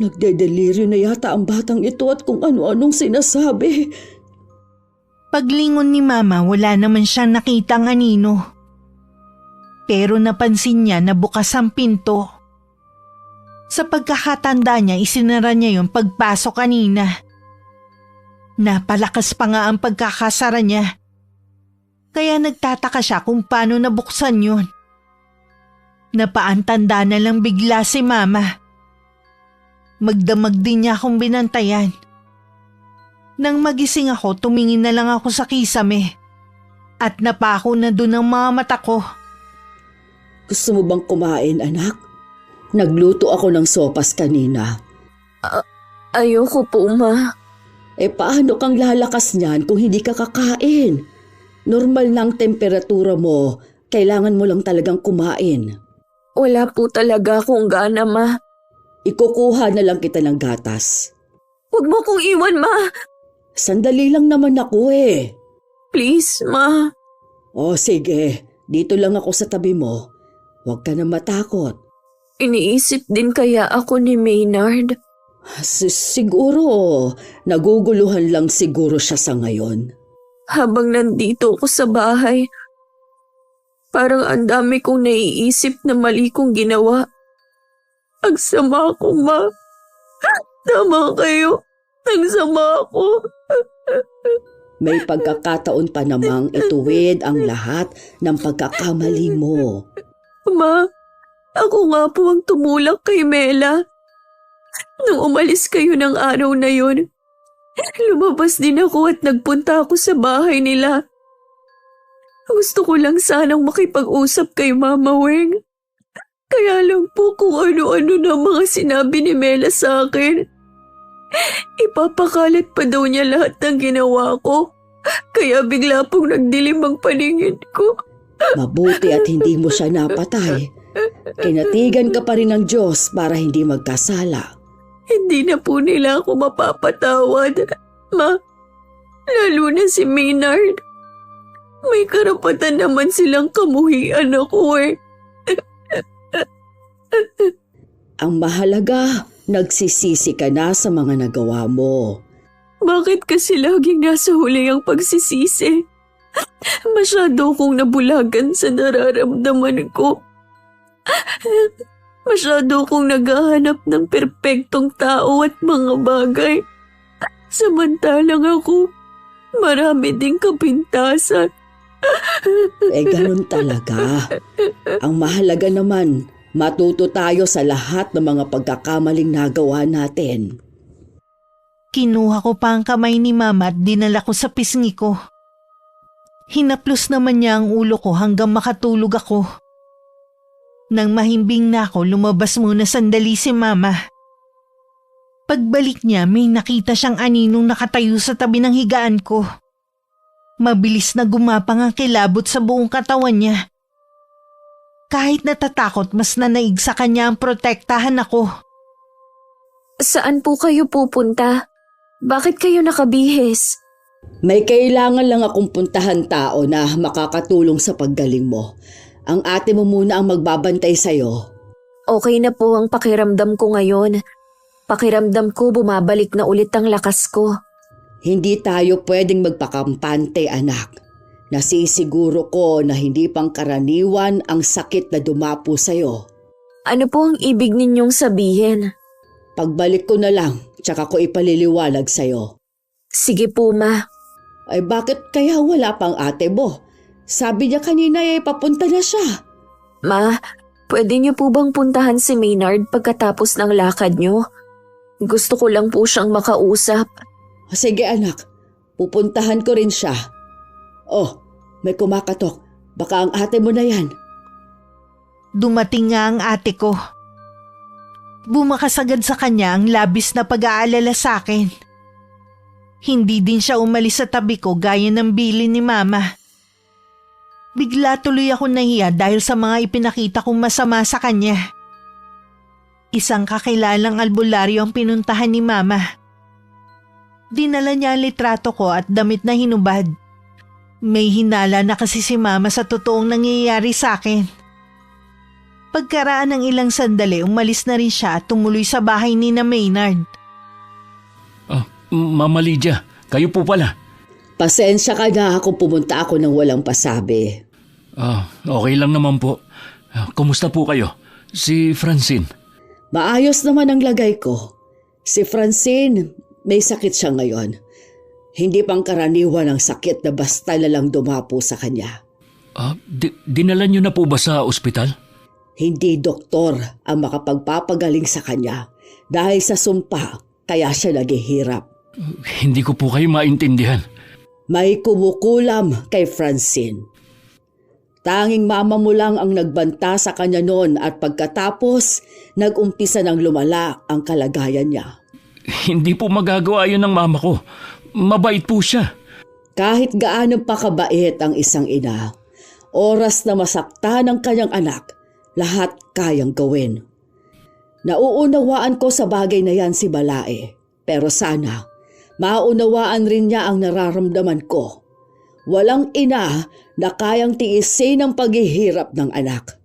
Nagdedeliryo na yata ang batang ito at kung ano-anong sinasabi. Paglingon ni Mama, wala naman siyang nakitang anino. Pero napansin niya na bukas ang pinto. Sa pagkakatanda niya, isinara niya yung pagpasok kanina. Napalakas pa nga ang pagkakasara niya. Kaya nagtataka siya kung paano nabuksan yun. Napaantanda na lang bigla si Mama. Magdamag din niya akong binantayan. Nang magising ako, tumingin na lang ako sa kisame. At napako na dun ang mga mata ko. Gusto mo bang kumain, anak? Nagluto ako ng sopas kanina. Ayoko po, Ma. Paano kang lalakas niyan kung hindi ka kakain? Normal lang temperatura mo. Kailangan mo lang talagang kumain. Wala po talaga akong gana, Ma. Ikukuha na lang kita ng gatas. Huwag mo kong iwan, Ma. Sandali lang naman ako Please, Ma. Sige. Dito lang ako sa tabi mo. Huwag ka na matakot. Iniisip din kaya ako ni Maynard. Siguro, naguguluhan lang siguro siya sa ngayon. Habang nandito ako sa bahay, Parang ang dami kong naiisip na mali kong ginawa. Ang sama ko, Ma. Tama kayo. Ang sama ko. May pagkakataon pa namang ituwid ang lahat ng pagkakamali mo. Ma, ako nga po ang tumulak kay Mela. Nung umalis kayo ng araw na yun, lumabas din ako at nagpunta ako sa bahay nila. Gusto ko lang sanang makipag-usap kay Mama Weng. Kaya lang po kung ano-ano na mga sinabi ni Mela sa akin. Ipapakalat pa daw niya lahat ng ginawa ko. Kaya bigla pong nagdilim ang paningin ko. Mabuti at hindi mo siya napatay. Kinatigan ka pa rin ng Diyos para hindi magkasala. Hindi na po nila ako mapapatawad, Ma. Lalo na si Maynard. May karapatan naman silang kamuhian ako eh. Ang mahalaga, nagsisisi ka na sa mga nagawa mo. Bakit kasi laging nasa huli ang pagsisisi? Masyado kong nabulagan sa nararamdaman ko. Masyado kong naghahanap ng perpektong tao at mga bagay. Samantalang ako, marami ding kapintasan. Ganun talaga. Ang mahalaga naman, matuto tayo sa lahat ng mga pagkakamaling nagawa natin. Kinuha ko pa ang kamay ni Mama at dinala ko sa pisngi ko. Hinaplos naman niya ang ulo ko hanggang makatulog ako. Nang mahimbing na ako, lumabas muna sandali si Mama. Pagbalik niya, may nakita siyang aninong nakatayo sa tabi ng higaan ko. Mabilis na gumapang ang kilabot sa buong katawan niya. Kahit natatakot, mas nanaig sa kanya ang protektahan ako. Saan po kayo pupunta? Bakit kayo nakabihis? May kailangan lang akong puntahan tao na makakatulong sa paggaling mo. Ang ate mo muna ang magbabantay sa'yo. Okay na po ang pakiramdam ko ngayon. Pakiramdam ko bumabalik na ulit ang lakas ko. Hindi tayo pwedeng magpakampante, anak. Nasisiguro ko na hindi pangkaraniwan ang sakit na dumapo sa'yo. Ano po ang ibig ninyong sabihin? Pagbalik ko na lang, tsaka ko ipaliliwanag sa'yo. Sige po, Ma. Ay bakit kaya wala pang ate mo? Sabi niya kanina papunta na siya. Ma, pwede niyo po bang puntahan si Maynard pagkatapos ng lakad niyo? Gusto ko lang po siyang makausap. Sige anak, pupuntahan ko rin siya. Oh, may kumakatok. Baka ang ate mo na yan. Dumating nga ang ate ko. Bumakas agad sa kanya ang labis na pag-aalala sa akin. Hindi din siya umalis sa tabi ko gaya ng bilin ni Mama. Bigla tuloy ako nahiya dahil sa mga ipinakita kong masama sa kanya. Isang kakilalang albularyo ang pinuntahan ni Mama. Dinala niya ang litrato ko at damit na hinubad. May hinala na kasi si Mama sa totoong nangyayari sa akin. Pagkaraan ng ilang sandali, umalis na rin siya at tumuloy sa bahay ni na Maynard. Mama Lydia, kayo po pala. Pasensya ka na kung pumunta ako ng walang pasabi. Okay lang naman po. Kumusta po kayo? Si Francine? Maayos naman ang lagay ko. Si Francine, may sakit siya ngayon. Hindi pangkaraniwan ang sakit na basta na lang dumapo sa kanya. Dinala niyo na po ba sa ospital? Hindi doktor ang makapagpapagaling sa kanya. Dahil sa sumpa, kaya siya naghihirap. Hindi ko po kayo maintindihan. May kumukulam kay Francine. Tanging mama mo lang ang nagbanta sa kanya noon at pagkatapos, nag-umpisa ng lumala ang kalagayan niya. Hindi po magagawa yun ng mama ko. Mabait po siya. Kahit gaano pa kabait ang isang ina, oras na masaktan ang kanyang anak, lahat kayang gawin. Nauunawaan ko sa bagay na yan si Balae, pero sana maunawaan rin niya ang nararamdaman ko. Walang ina na kayang tiisin ang paghihirap ng anak.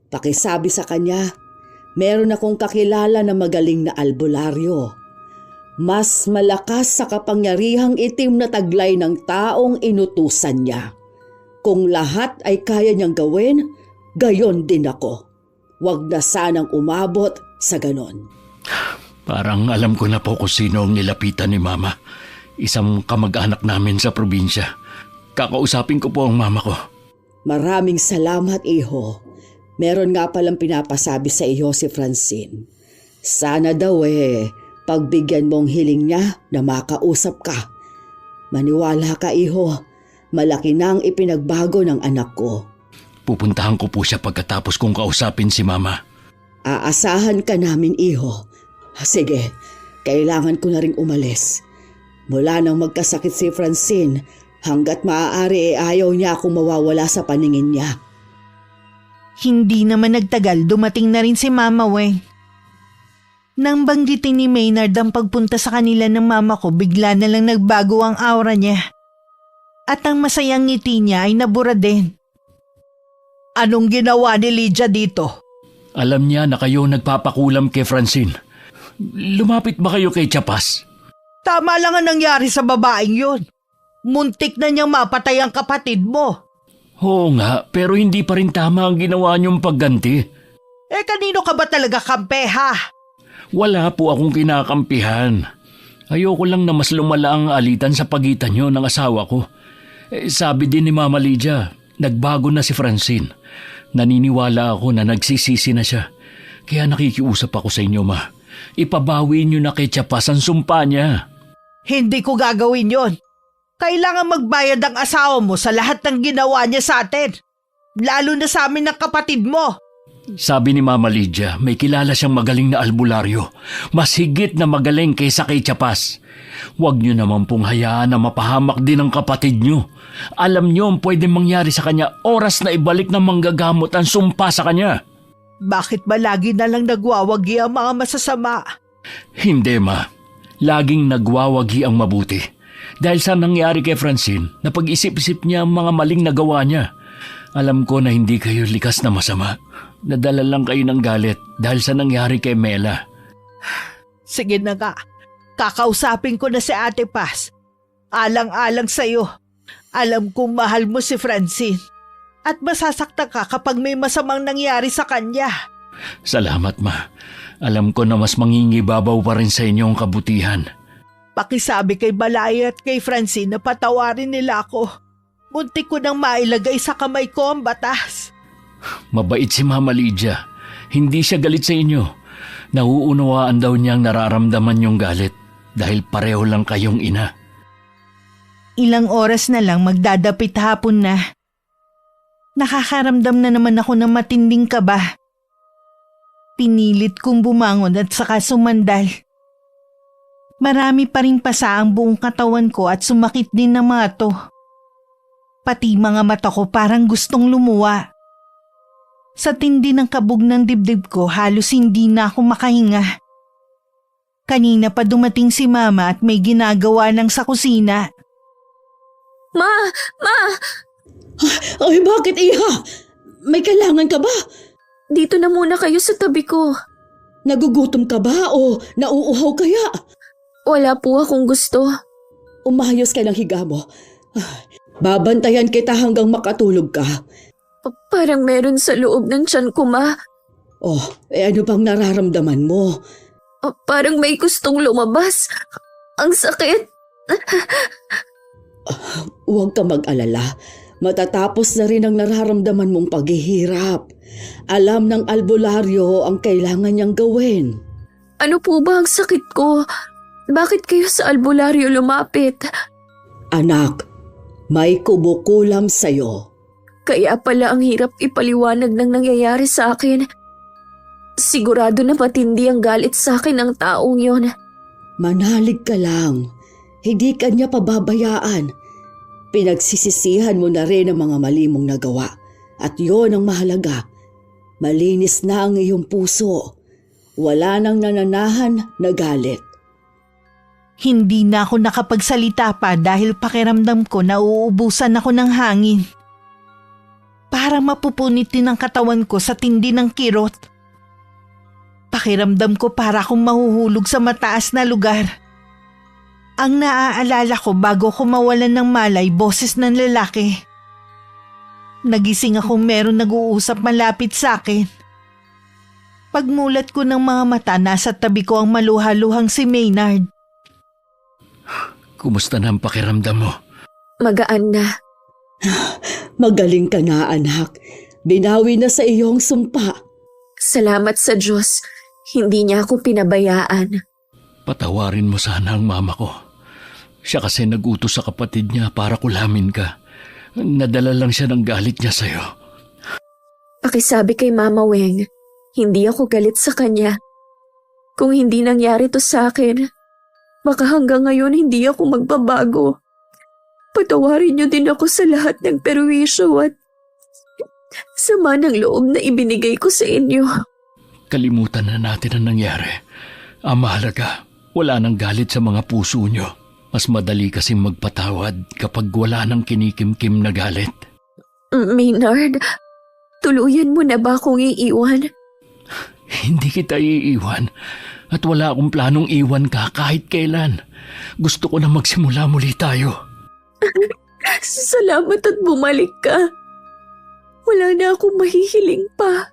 Pakisabi sa kanya, meron akong kakilala na magaling na albularyo. Mas malakas sa kapangyarihang itim na taglay ng taong inutusan niya. Kung lahat ay kaya niyang gawin, gayon din ako. Huwag na sanang umabot sa ganon. Parang alam ko na po kung sino ang nilapitan ni Mama. Isang kamag-anak namin sa probinsya. Kakausapin ko po ang mama ko. Maraming salamat, iho. Meron nga palang pinapasabi sa iyo si Francine. Sana daw pagbigyan mong hiling niya na makausap ka. Maniwala ka, iho. Malaki na ang ipinagbago ng anak ko. Pupuntahan ko po siya pagkatapos kong kausapin si Mama. Aasahan ka namin, iho. Sige, kailangan ko na ring umalis. Mula nang magkasakit si Francine, hanggat maaari ayaw niya akong mawawala sa paningin niya. Hindi naman nagtagal, dumating na rin si Mama Weng. Nang banggitin ni Maynard ang pagpunta sa kanila ng mama ko, bigla na lang nagbago ang aura niya. At ang masayang ngiti niya ay nabura din. Anong ginawa ni Lydia dito? Alam niya na kayo nagpapakulam kay Francine. Lumapit ba kayo kay Chapas? Tama lang ang nangyari sa babaeng yun. Muntik na niyang mapatay ang kapatid mo. Oo nga, pero hindi pa rin tama ang ginawa niyong pagganti. Kanino ka ba talaga kampe, ha? Wala po akong kinakampihan. Ayoko lang na mas lumala ang alitan sa pagitan niyo ng asawa ko. Sabi din ni Mama Lydia, nagbago na si Francine. Naniniwala ako na nagsisisi na siya. Kaya nakikiusap ako sa inyo, Ma. Ipabawi niyo na kay Chapas ang sumpa niya. Hindi ko gagawin yon. Kailangan magbayad ang asawa mo sa lahat ng ginawa niya sa atin. Lalo na sa amin ng kapatid mo. Sabi ni Mama Lydia, may kilala siyang magaling na albularyo. Mas higit na magaling kaysa kay Chapas. Huwag niyo naman pong hayaan na mapahamak din ang kapatid niyo. Alam niyo ang pwedeng mangyari sa kanya oras na ibalik ng manggagamot ang sumpa sa kanya. Bakit ba lagi na lang nagwawagi ang mga masasama? Hindi, Ma. Laging nagwawagi ang mabuti. Dahil sa nangyari kay Francine, napag-isip-isip niya ang mga maling nagawa niya. Alam ko na hindi kayo likas na masama. Nadala lang kayo ng galit dahil sa nangyari kay Mela. Sige na nga. Kakausapin ko na si Ate Paz. Alang-alang sa'yo. Alam kong mahal mo si Francine. At masasaktan ka kapag may masamang nangyari sa kanya. Salamat, Ma. Alam ko na mas mangingibabaw pa rin sa inyo ang kabutihan. Pakisabi kay Balay at kay Francine na patawarin nila ako. Muntik ko nang mailagay sa kamay ko ang batas. Mabait si Mama Lydia. Hindi siya galit sa inyo. Nauunawaan daw niyang nararamdaman yung galit dahil pareho lang kayong ina. Ilang oras na lang magdadapit hapon na. Nakakaramdam na naman ako ng matinding kaba. Pinilit kong bumangon at saka sumandal. Marami pa ring pasa ang buong katawan ko at sumakit din ng mga to. Pati mga mata ko parang gustong lumuwa. Sa tindi ng kabog ng dibdib ko, halos hindi na ako makahinga. Kanina pa dumating si Mama at may ginagawa lang sa kusina. Ma! Ay, bakit, iha? May kailangan ka ba? Dito na muna kayo sa tabi ko. Nagugutom ka ba o nauuhaw kaya? Wala po akong gusto. Umayos ka ng higa mo. Babantayan kita hanggang makatulog ka. Parang meron sa loob ng tiyan ko, Ma. Oh, ano bang nararamdaman mo? Parang may gustong lumabas. Ang sakit. Huwag ka mag-alala. Matatapos na rin ang nararamdaman mong paghihirap. Alam ng albularyo ang kailangan niyang gawin. Ano po ba ang sakit ko? Bakit kayo sa albularyo lumapit? Anak, may kumukulam sa'yo. Kaya pala ang hirap ipaliwanag ng nangyayari sa akin. Sigurado na matindi ang galit sa akin ng taong yon. Manalig ka lang. Hindi ka niya pababayaan. Pinagsisisihan mo na rin ang mga mali mong nagawa. At yon ang mahalaga. Malinis na ang iyong puso. Wala nang nananahan na galit. Hindi na ako nakapagsalita pa dahil pakiramdam ko na uubusan ako ng hangin. Parang mapupunit din ang katawan ko sa tindi ng kirot. Pakiramdam ko para akong mahuhulog sa mataas na lugar. Ang naaalala ko bago ko mawalan ng malay, boses ng lalaki. Nagising akong meron nag-uusap malapit sa akin. Pagmulat ko ng mga mata, nasa tabi ko ang maluha-luhang si Maynard. Kumusta na ang pakiramdam mo? Magaan na. Magaling ka na, anak. Binawi na sa iyong sumpa. Salamat sa Diyos. Hindi niya ako pinabayaan. Patawarin mo sana ang mama ko. Siya kasi nag-utos sa kapatid niya para kulamin ka. Nadala lang siya ng galit niya sa'yo. Pakisabi kay Mama Weng, hindi ako galit sa kanya. Kung hindi nangyari to sa akin, baka hanggang ngayon hindi ako magbabago. Patawarin niyo din ako sa lahat ng perwisyo at sama ng loob na ibinigay ko sa inyo. Kalimutan na natin ang nangyari. Ang mahalaga, wala nang galit sa mga puso niyo. Mas madali kasing magpatawad kapag wala nang kinikimkim na galit. Maynard, tuluyan mo na ba akong iiwan? Hindi kita iiwan at wala akong planong iwan ka kahit kailan. Gusto ko na magsimula muli tayo. Salamat at bumalik ka. Wala na akong mahihiling pa.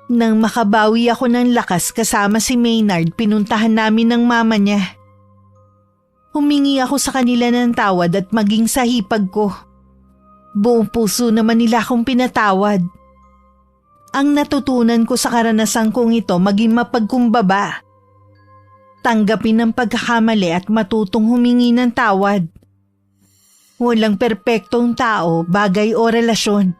Nang makabawi ako ng lakas kasama si Maynard, pinuntahan namin ng mama niya. Humingi ako sa kanila ng tawad at maging sa hipag ko. Buong puso naman nila akong pinatawad. Ang natutunan ko sa karanasan kong ito maging mapagkumbaba. Tanggapin ang pagkakamali at matutong humingi ng tawad. Walang perpektong tao, bagay o relasyon.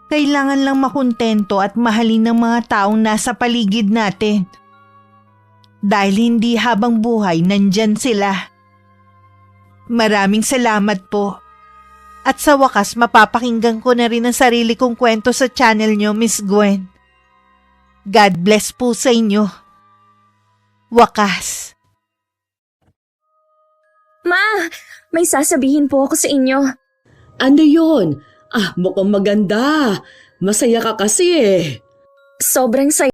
Kailangan lang makontento at mahalin ng mga taong nasa paligid natin. Dahil hindi habang buhay nandyan sila. Maraming salamat po. At sa wakas mapapakinggan ko na rin ang sarili kong kwento sa channel nyo, Miss Gwen. God bless po sa inyo. Wakas. Ma, may sasabihin po ako sa inyo. Ano yun? Mukhang maganda. Masaya ka kasi eh. Sobrang saya